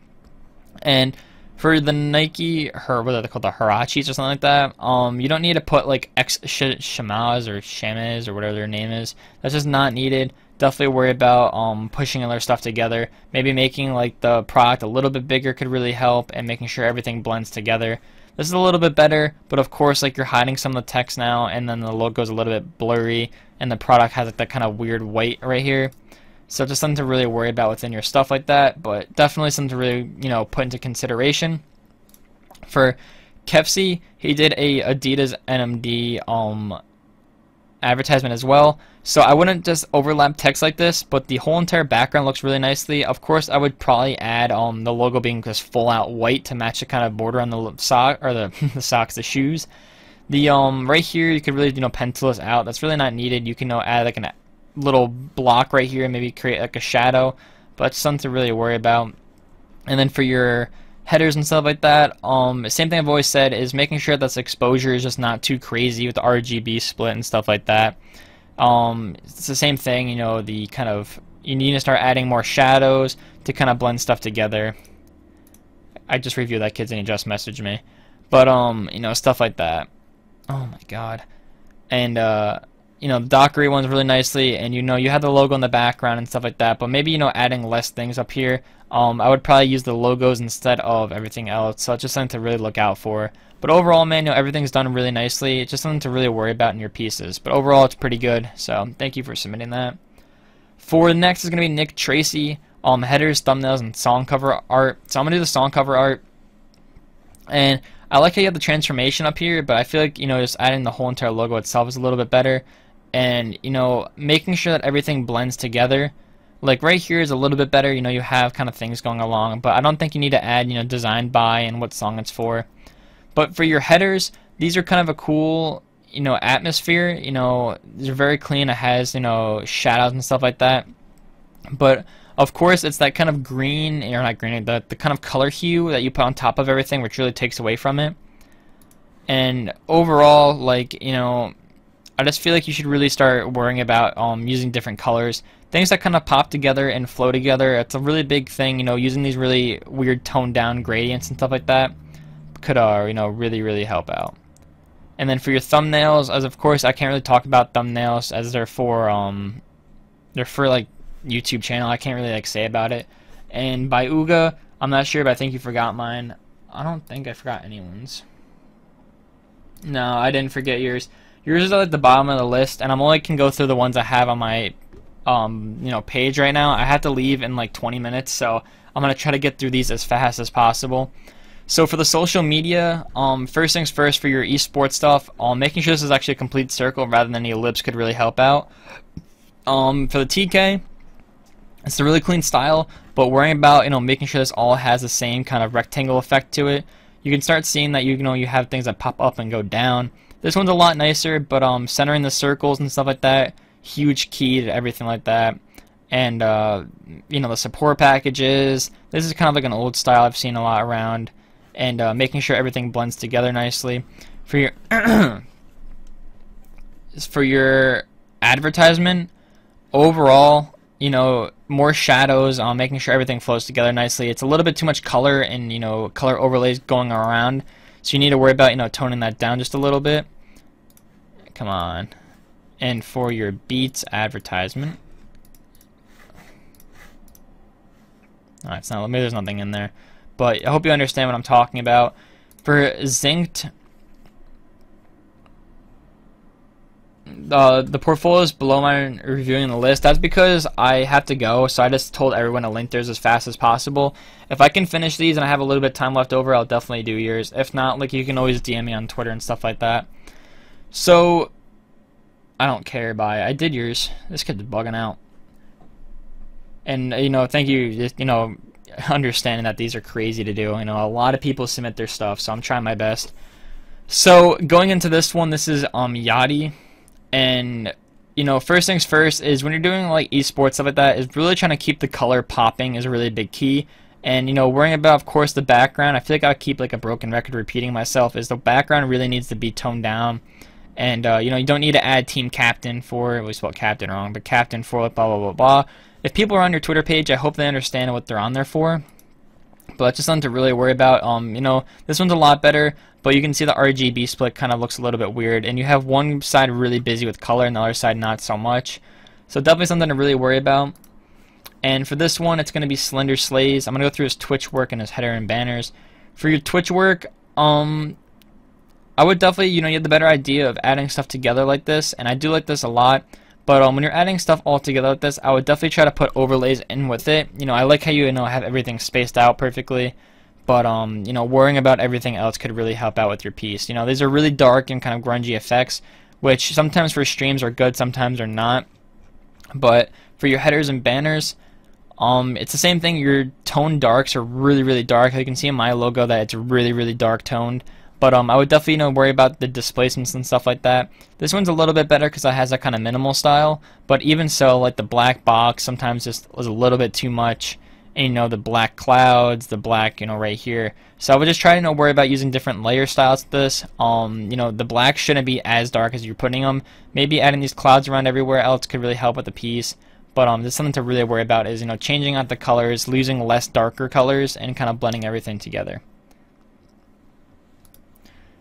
Speaker 1: And for the Nike, what are they called, the Hirachis or something like that, you don't need to put like Shamas or Shamas or whatever their name is. That's just not needed. Definitely worry about pushing other stuff together. Maybe making like the product a little bit bigger could really help, and making sure everything blends together. This is a little bit better, but of course, like, you're hiding some of the text now, and then the logo's a little bit blurry, and the product has like that kind of weird white right here. So just something to really worry about within your stuff like that, but definitely something to really, you know, put into consideration. For Kefsi, he did a Adidas NMD advertisement as well. So I wouldn't just overlap text like this, but the whole entire background looks really nicely. Of course, I would probably add the logo being just full out white to match the kind of border on the sock, or the the shoes. The right here, you could really, you know, pencil this out. That's really not needed. You can, you know, add like a little block right here and maybe create like a shadow, but it's something to really worry about. And then for your headers and stuff like that, same thing I've always said is making sure that the exposure is just not too crazy with the RGB split and stuff like that. It's the same thing, you know, the kind of, you need to start adding more shadows to kind of blend stuff together. I just reviewed that kid's and he just messaged me. But you know, stuff like that. Oh my god. And you know, the Dockery one's really nicely, and you know, you have the logo in the background and stuff like that. But maybe, you know, adding less things up here. I would probably use the logos instead of everything else. So it's just something to really look out for. But overall, man, you know, everything's done really nicely. It's just something to really worry about in your pieces. But overall, it's pretty good. So thank you for submitting that. For the next is going to be Nick Tracy. Headers, thumbnails, and song cover art. So I'm going to do the song cover art. And I like how you have the transformation up here, but I feel like, you know, just adding the whole entire logo itself is a little bit better. And, you know, making sure that everything blends together. Like right here is a little bit better. You know, you have kind of things going along, but I don't think you need to add, you know, design by and what song it's for. But for your headers, these are kind of a cool, you know, atmosphere. You know, they're very clean. It has, you know, shadows and stuff like that. But of course, it's that kind of green, or not green, the kind of color hue that you put on top of everything, which really takes away from it. And overall, like, you know, I just feel like you should really start worrying about using different colors. Things that kind of pop together and flow together. It's a really big thing, you know, using these really weird toned down gradients and stuff like that could, you know, really help out. And then for your thumbnails, as of course, I can't really talk about thumbnails as they're for like YouTube channel. I can't really like say about it. And by Uga, I'm not sure, but I think you forgot mine. I don't think I forgot anyone's. No, I didn't forget yours. Yours is at the bottom of the list, and I'm only can go through the ones I have on my you know, page right now. I have to leave in like 20 minutes, so I'm gonna try to get through these as fast as possible. So for the social media, first things first, for your esports stuff, making sure this is actually a complete circle rather than the ellipse could really help out. For the TK, it's a really clean style, but worrying about, you know, making sure this all has the same kind of rectangle effect to it. You can start seeing that, you know, you have things that pop up and go down. This one's a lot nicer, but centering the circles and stuff like that, huge key to everything like that. And you know, the support packages, this is kind of like an old style I've seen a lot around. And making sure everything blends together nicely. For your for your advertisement, overall, you know, more shadows, making sure everything flows together nicely. It's a little bit too much color and, you know, color overlays going around, so you need to worry about, you know, toning that down just a little bit. Come on. And for your Beats advertisement, it's not, maybe there's nothing in there, but I hope you understand what I'm talking about. For Zinked, the portfolio is below mine reviewing the list. That's because I have to go, so I just told everyone to link theirs as fast as possible. If I can finish these and I have a little bit of time left over, I'll definitely do yours. If not, like, you can always DM me on Twitter and stuff like that. So I don't care. Bye. I did yours. This kid's bugging out. And, you know, thank you, you know, understanding that these are crazy to do. You know, a lot of people submit their stuff, so I'm trying my best. So going into this one, this is Yachty. And, you know, first things first is when you're doing like esports, stuff like that, is really trying to keep the color popping is a really big key. And, you know, worrying about, of course, the background. I feel like I'll keep like a broken record repeating myself, is the background really needs to be toned down. And, you know, you don't need to add team captain for, we spelled captain wrong, but captain for like blah, blah, blah, blah. If people are on your Twitter page, I hope they understand what they're on there for. But it's just something to really worry about. You know, this one's a lot better, but you can see the RGB split kind of looks a little bit weird. And you have one side really busy with color and the other side not so much. So definitely something to really worry about. And for this one, it's going to be Slender Slays. I'm going to go through his Twitch work and his header and banners. For your Twitch work, I would definitely, you know, you have the better idea of adding stuff together like this. And I do like this a lot. But when you're adding stuff all together like this, I would definitely try to put overlays in with it. You know, I like how you know have everything spaced out perfectly. But you know, worrying about everything else could really help out with your piece. You know, these are really dark and kind of grungy effects, which sometimes for streams are good, sometimes are not. But for your headers and banners, it's the same thing. Your tone darks are really dark. You can see in my logo that it's really dark toned. But I would definitely, you know, worry about the displacements and stuff like that. This one's a little bit better because it has that kind of minimal style. But even so, like the black box sometimes just was a little bit too much. And, you know, the black clouds, the black, you know, right here. So I would just try to, you know, worry about using different layer styles to this. You know, the black shouldn't be as dark as you're putting them. Maybe adding these clouds around everywhere else could really help with the piece. But there's something to really worry about is, you know, changing out the colors, using less darker colors, and kind of blending everything together.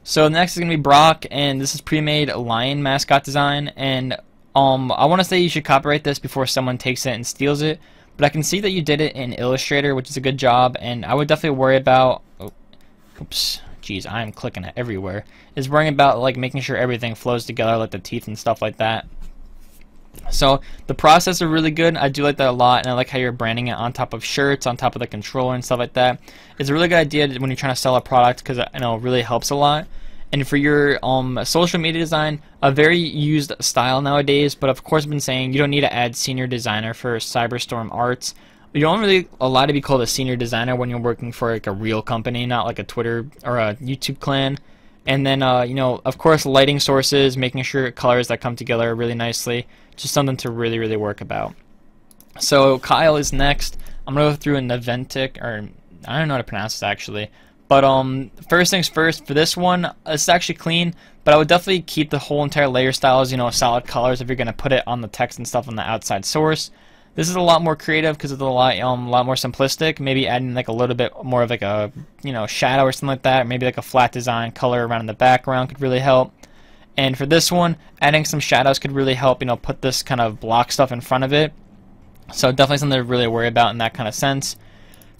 Speaker 1: So next is going to be Brock, and this is pre-made lion mascot design, and I want to say you should copyright this before someone takes it and steals it, but I can see that you did it in Illustrator, which is a good job, and I would definitely worry about, oops, jeez, I am clicking it everywhere, is worrying about like making sure everything flows together, like the teeth and stuff like that. So the process is really good. I do like that a lot, and I like how you're branding it on top of shirts, on top of the controller and stuff like that. It's a really good idea when you're trying to sell a product, because I know it really helps a lot. And for your social media design, a very used style nowadays, but of course I've been saying you don't need to add senior designer for Cyberstorm Arts. You don't really allowed to be called a senior designer when you're working for like a real company, not like a Twitter or a YouTube clan. And then, you know, of course, lighting sources, making sure colors that come together really nicely. Just something to really, really work about. So Kyle is next. I'm going to go through an Aventic, or I don't know how to pronounce this actually. But first things first, for this one, it's actually clean, but I would definitely keep the whole entire layer styles, you know, solid colors if you're going to put it on the text and stuff on the outside source. This is a lot more creative because it's a lot more simplistic. Maybe adding like a little bit more of like a, you know, shadow or something like that. Or maybe like a flat design color around in the background could really help. And for this one, adding some shadows could really help, you know, put this kind of block stuff in front of it. So definitely something to really worry about in that kind of sense.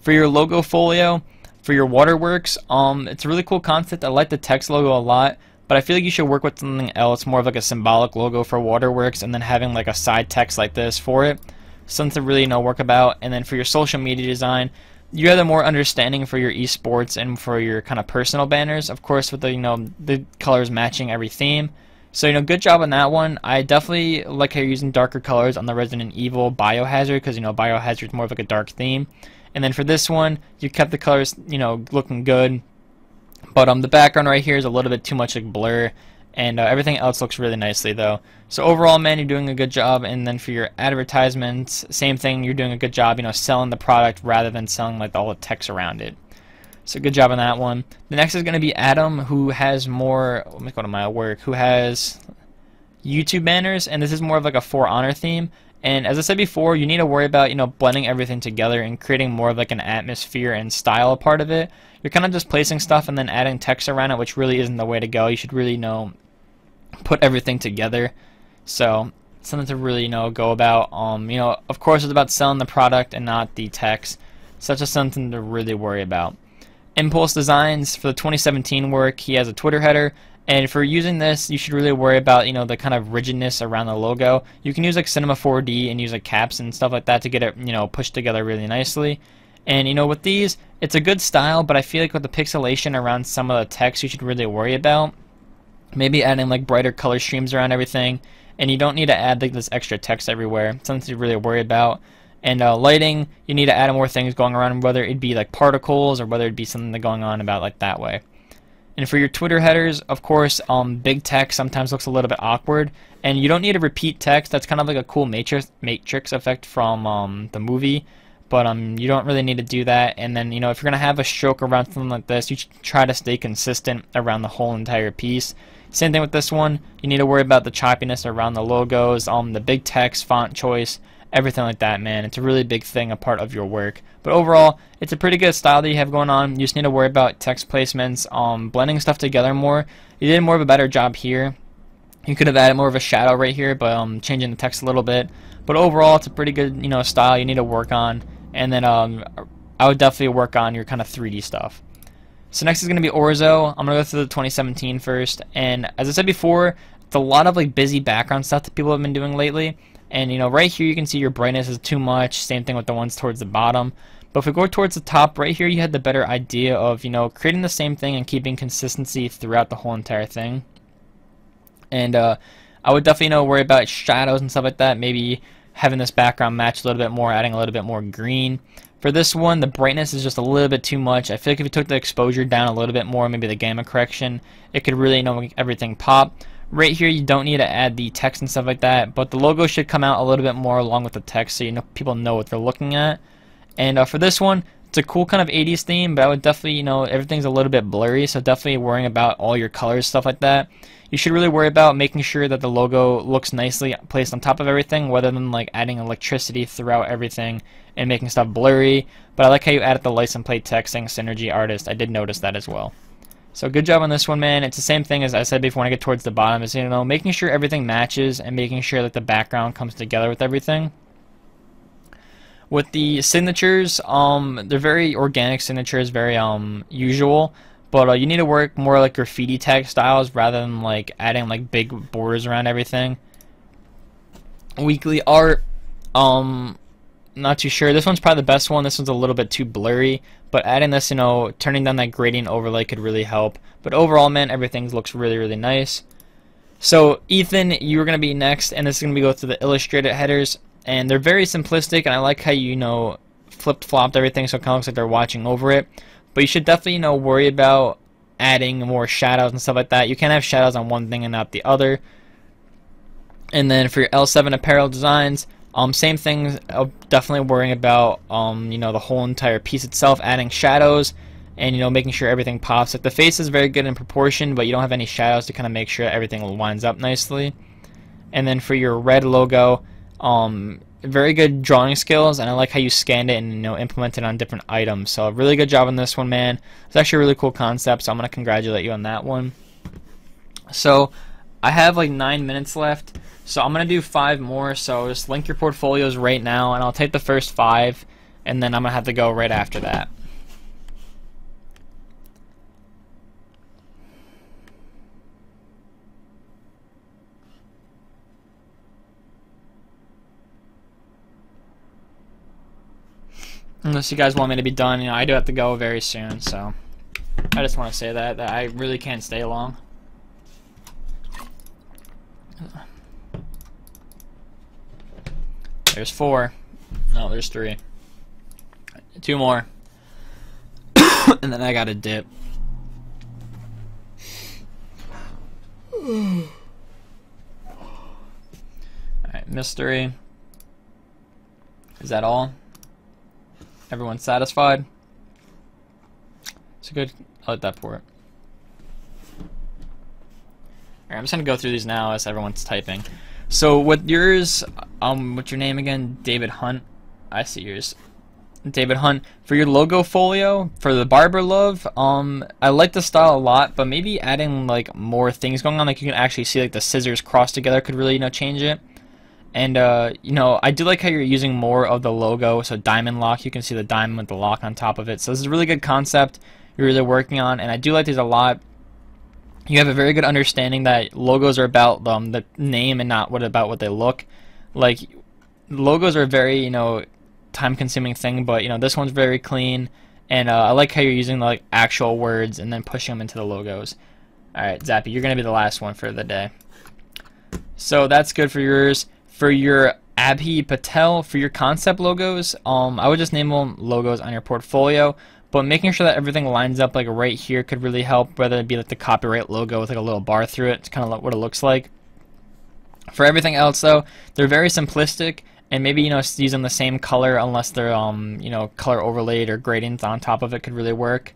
Speaker 1: For your logo folio, for your waterworks, it's a really cool concept. I like the text logo a lot, but I feel like you should work with something else, more of like a symbolic logo for waterworks, and then having like a side text like this for it. Something to really, you know, work about. And then for your social media design, you have the more understanding for your esports and for your kind of personal banners, of course, with the, you know, the colors matching every theme. So, you know, good job on that one. I definitely like how you're using darker colors on the Resident Evil Biohazard, because, you know, Biohazard is more of like a dark theme. And then for this one, you kept the colors, you know, looking good. But the background right here is a little bit too much like blur. And everything else looks really nicely though. So overall, man, you're doing a good job. And then for your advertisements, same thing, you're doing a good job, you know, selling the product rather than selling like all the text around it. So good job on that one. The next is going to be Adam, who has more, let me go to my work, who has YouTube banners, and this is more of like a For Honor theme. And as I said before, you need to worry about, you know, blending everything together and creating more of like an atmosphere and style part of it. You're kind of just placing stuff and then adding text around it, which really isn't the way to go. You should really, you know, put everything together. So something to really, you know, go about. You know, of course it's about selling the product and not the text. Such as something to really worry about. Impulse Designs, for the 2017 work, he has a Twitter header, and for using this, you should really worry about, you know, the kind of rigidness around the logo. You can use like Cinema 4D and use like caps and stuff like that to get it, you know, pushed together really nicely. And, you know, with these, it's a good style, but I feel like with the pixelation around some of the text, you should really worry about. Maybe adding like brighter color streams around everything, and you don't need to add like this extra text everywhere. Something to really worry about. And lighting, you need to add more things going around, whether it be like particles or whether it be something going on about like that way. And for your Twitter headers, of course, big text sometimes looks a little bit awkward, and you don't need to repeat text. That's kind of like a cool matrix effect from the movie, but you don't really need to do that. And then, you know, if you're gonna have a stroke around something like this, you should try to stay consistent around the whole entire piece. Same thing with this one. You need to worry about the choppiness around the logos, the big text, font choice, everything like that, man. It's a really big thing, a part of your work. But overall, it's a pretty good style that you have going on. You just need to worry about text placements, blending stuff together more. You did more of a better job here. You could have added more of a shadow right here, but changing the text a little bit. But overall, it's a pretty good, you know, style you need to work on. And then I would definitely work on your kind of 3D stuff. So next is going to be Orzo. I'm going to go through the 2017 first. And as I said before, it's a lot of like busy background stuff that people have been doing lately. And, you know, right here you can see your brightness is too much. Same thing with the ones towards the bottom. But if we go towards the top, right here you had the better idea of, you know, creating the same thing and keeping consistency throughout the whole entire thing. And I would definitely, you know, worry about shadows and stuff like that. Maybe having this background match a little bit more, adding a little bit more green. For this one, the brightness is just a little bit too much. I feel like if you took the exposure down a little bit more, maybe the gamma correction, it could really, you know, make everything pop. Right here, you don't need to add the text and stuff like that, but the logo should come out a little bit more along with the text, so you know people know what they're looking at. And for this one, It's a cool kind of 80s theme, but I would definitely, everything's a little bit blurry, so definitely worrying about all your colors, stuff like that. You should really worry about making sure that the logo looks nicely placed on top of everything, rather than like adding electricity throughout everything and making stuff blurry. But I like how you added the license plate text saying Synergy Artist. I did notice that as well. So good job on this one, man. It's the same thing as I said before when I get towards the bottom, is making sure everything matches and making sure that the background comes together with everything. With the signatures, they're very organic signatures, very usual, but you need to work more like graffiti tag styles rather than like adding like big borders around everything. Weekly art, not too sure. This one's probably the best one. This one's a little bit too blurry, but adding this, turning down that gradient overlay could really help. But overall, man, everything looks really, really nice. So Ethan, you're gonna be next, and this is gonna be go through the illustrated headers. And they're very simplistic, and I like how you flipped-flopped everything so it kind of looks like they're watching over it. But you should definitely worry about adding more shadows and stuff like that. You can't have shadows on one thing and not the other. And then for your L7 apparel designs, same thing. Definitely worrying about the whole entire piece itself, adding shadows, and making sure everything pops. Like the face is very good in proportion, but you don't have any shadows to kind of make sure everything lines up nicely. And then for your red logo, very good drawing skills, and I like how you scanned it and implemented it on different items. So really good job on this one, man. It's actually a really cool concept, so I'm gonna congratulate you on that one. So I have like 9 minutes left, so I'm gonna do 5 more. So just link your portfolios right now, and I'll take the first 5, and then I'm gonna have to go right after that. Unless you guys want me to be done, I do have to go very soon, so I just want to say that I really can't stay long. There's 4. No, there's 3. 2 more. And then I gotta dip. Alright, mystery. Is that all? Everyone's satisfied? It's good. I like that port. Alright, I'm just gonna go through these now as everyone's typing. So with yours, what's your name again? David Hunt. I see yours. David Hunt. For your logo folio, for the Barber Love, I like the style a lot, but maybe adding like more things going on, like you can actually see like the scissors crossed together could really, change it. And, I do like how you're using more of the logo, so diamond lock, you can see the diamond with the lock on top of it. So this is a really good concept you're really working on, and I do like these a lot. You have a very good understanding that logos are about the name and not about what they look. Like, logos are a very, time-consuming thing, but, this one's very clean, and I like how you're using, like, actual words and then pushing them into the logos. Alright, Zappy, you're going to be the last one for the day. So that's good for yours. For your Abhi Patel, for your concept logos, I would just name them logos on your portfolio, but making sure that everything lines up like right here could really help, whether it be like the copyright logo with like a little bar through it. It's kind of what it looks like. For everything else though, they're very simplistic, and maybe use them the same color unless they're color overlaid or gradients on top of it could really work.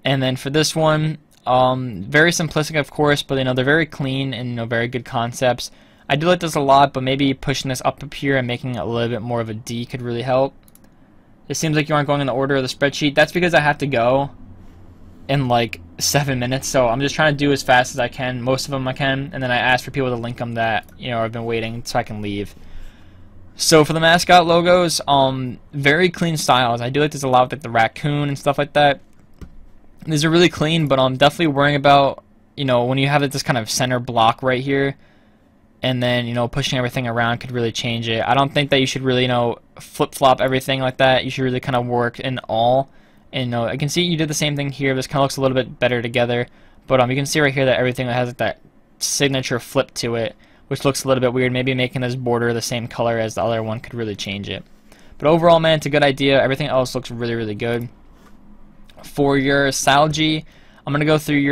Speaker 1: And then for this one, very simplistic of course, but they're very clean and very good concepts. I do like this a lot, but maybe pushing this up here and making it a little bit more of a D could really help. It seems like you aren't going in the order of the spreadsheet. That's because I have to go in like 7 minutes, so I'm just trying to do as fast as I can. Most of them I can, and then I ask for people to link them that I've been waiting so I can leave. So for the mascot logos, very clean styles. I do like this a lot with like the raccoon and stuff like that. These are really clean, but I'm definitely worrying about when you have this kind of center block right here, and then pushing everything around could really change it. I don't think that you should really flip-flop everything like that. You should really kind of work in all. And I can see you did the same thing here. This kind of looks a little bit better together, but you can see right here that everything has like that signature flip to it, which looks a little bit weird. Maybe making this border the same color as the other one could really change it. But overall, man, it's a good idea. Everything else looks really, really good. For your Salji, I'm gonna go through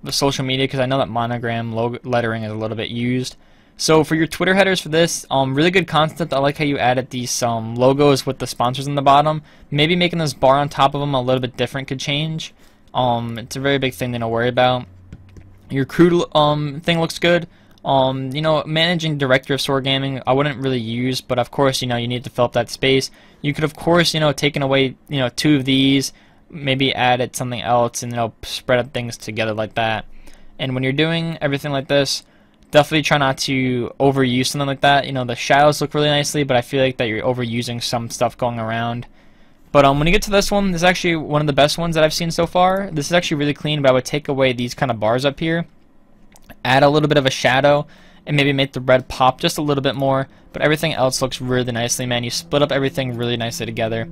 Speaker 1: the social media because I know that monogram lettering is a little bit used. So for your Twitter headers for this, really good concept. I like how you added these logos with the sponsors in the bottom. Maybe making this bar on top of them a little bit different could change. It's a very big thing to worry about. Your crew thing looks good. You know, managing director of store gaming, I wouldn't really use, but of course, you know, you need to fill up that space. You could, of course, you know, taken away, you know, 2 of these, maybe added something else, and you know, spread up things together like that. And when you're doing everything like this, definitely try not to overuse something like that. You know, the shadows look really nicely, but I feel like that you're overusing some stuff going around. But when you get to this one, this is actually one of the best ones that I've seen so far. This is actually really clean, but I would take away these kind of bars up here, add a little bit of a shadow, and maybe make the red pop just a little bit more. But everything else looks really nicely, man. You split up everything really nicely together.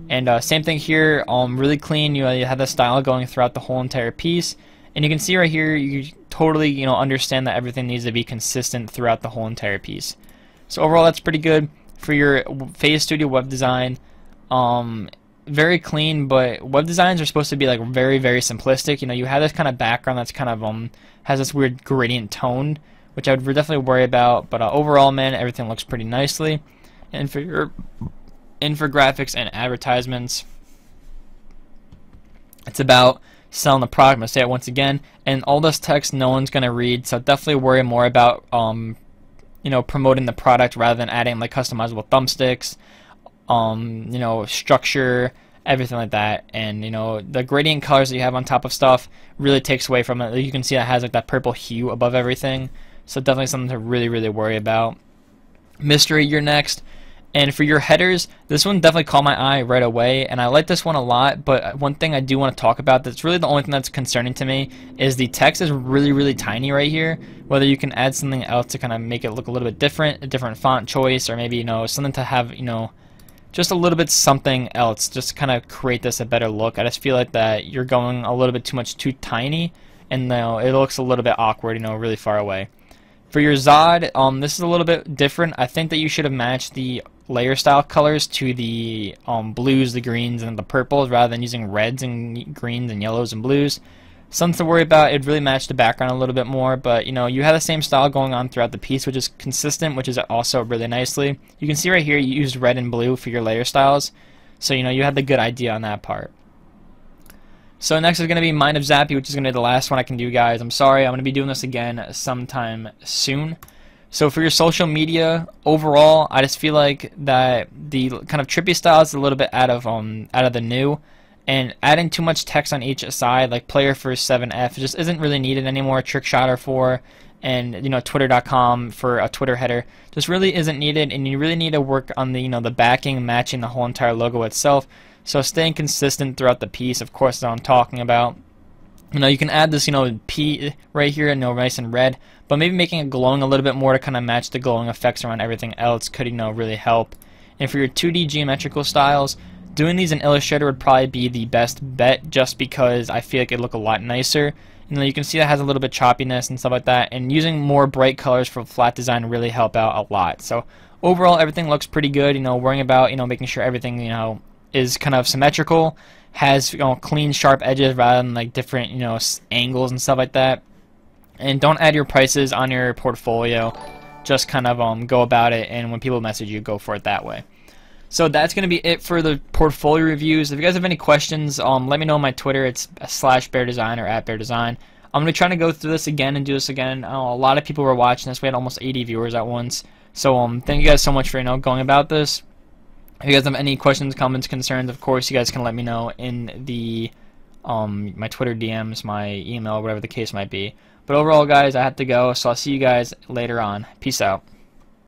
Speaker 1: And same thing here, really clean. You have the style going throughout the whole entire piece. And you can see right here, you totally, you know, understand that everything needs to be consistent throughout the whole entire piece. So overall, that's pretty good for your Phase Studio web design. Very clean, but web designs are supposed to be like very, very simplistic. You know, you have this kind of background that's kind of has this weird gradient tone, which I would definitely worry about. But overall, man, everything looks pretty nicely. And for your infographics and advertisements, it's about selling the product. I'm gonna say it once again, and all this text no one's gonna read, so definitely worry more about you know, promoting the product rather than adding like customizable thumbsticks, you know, structure, everything like that. And you know, the gradient colors that you have on top of stuff really takes away from it. You can see it has like that purple hue above everything, so definitely something to really worry about. Mystery, you're next. And for your headers, this one definitely caught my eye right away, and I like this one a lot. But one thing I do want to talk about that's really the only thing that's concerning to me is the text is really tiny right here. Whether you can add something else to kind of make it look a little bit different, a different font choice, or maybe, you know, something to have, you know, just a little bit something else, just to kind of create this a better look. I just feel like that you're going a little bit too tiny, and you know, it looks a little bit awkward, you know, really far away. For your Zod, this is a little bit different. I think that you should have matched the layer style colors to the blues, the greens, and the purples rather than using reds and greens and yellows and blues. Something to worry about. It really matched the background a little bit more, but you know, you have the same style going on throughout the piece, which is consistent, which is also really nicely. You can see right here you used red and blue for your layer styles, so you know, you had the good idea on that part. So next is going to be Mind of Zappy, which is going to be the last one I can do, guys. I'm sorry, I'm going to be doing this again sometime soon. So for your social media, overall, I just feel like that the kind of trippy style is a little bit out of the new, and adding too much text on each side, like player for 7F, just isn't really needed anymore. Trickshotter for, and you know, Twitter.com for a Twitter header, just really isn't needed, and you really need to work on the, you know, the backing matching the whole entire logo itself. So staying consistent throughout the piece, of course, is what I'm talking about. You know, you can add this, you know, P right here, you know, nice and red, but maybe making it glowing a little bit more to kind of match the glowing effects around everything else could, you know, really help. And for your 2D geometrical styles, doing these in Illustrator would probably be the best bet, just because I feel like it'd look a lot nicer. You know, you can see that has a little bit of choppiness and stuff like that, and using more bright colors for flat design really help out a lot. So overall, everything looks pretty good. You know, worrying about, you know, making sure everything, you know, is kind of symmetrical, has, you know, clean sharp edges rather than like different, you know, angles and stuff like that. And don't add your prices on your portfolio, just kind of go about it, and when people message you, go for it that way. So that's going to be it for the portfolio reviews. If you guys have any questions, let me know on my Twitter. It's /BehrDesign or @BehrDesign. I'm going to be trying to go through this again and do this again. A lot of people were watching this. We had almost 80 viewers at once. So thank you guys so much for, you know, going about this. If you guys have any questions, comments, concerns, of course, you guys can let me know in the my Twitter DMs, my email, whatever the case might be. But overall, guys, I have to go, so I'll see you guys later on. Peace out.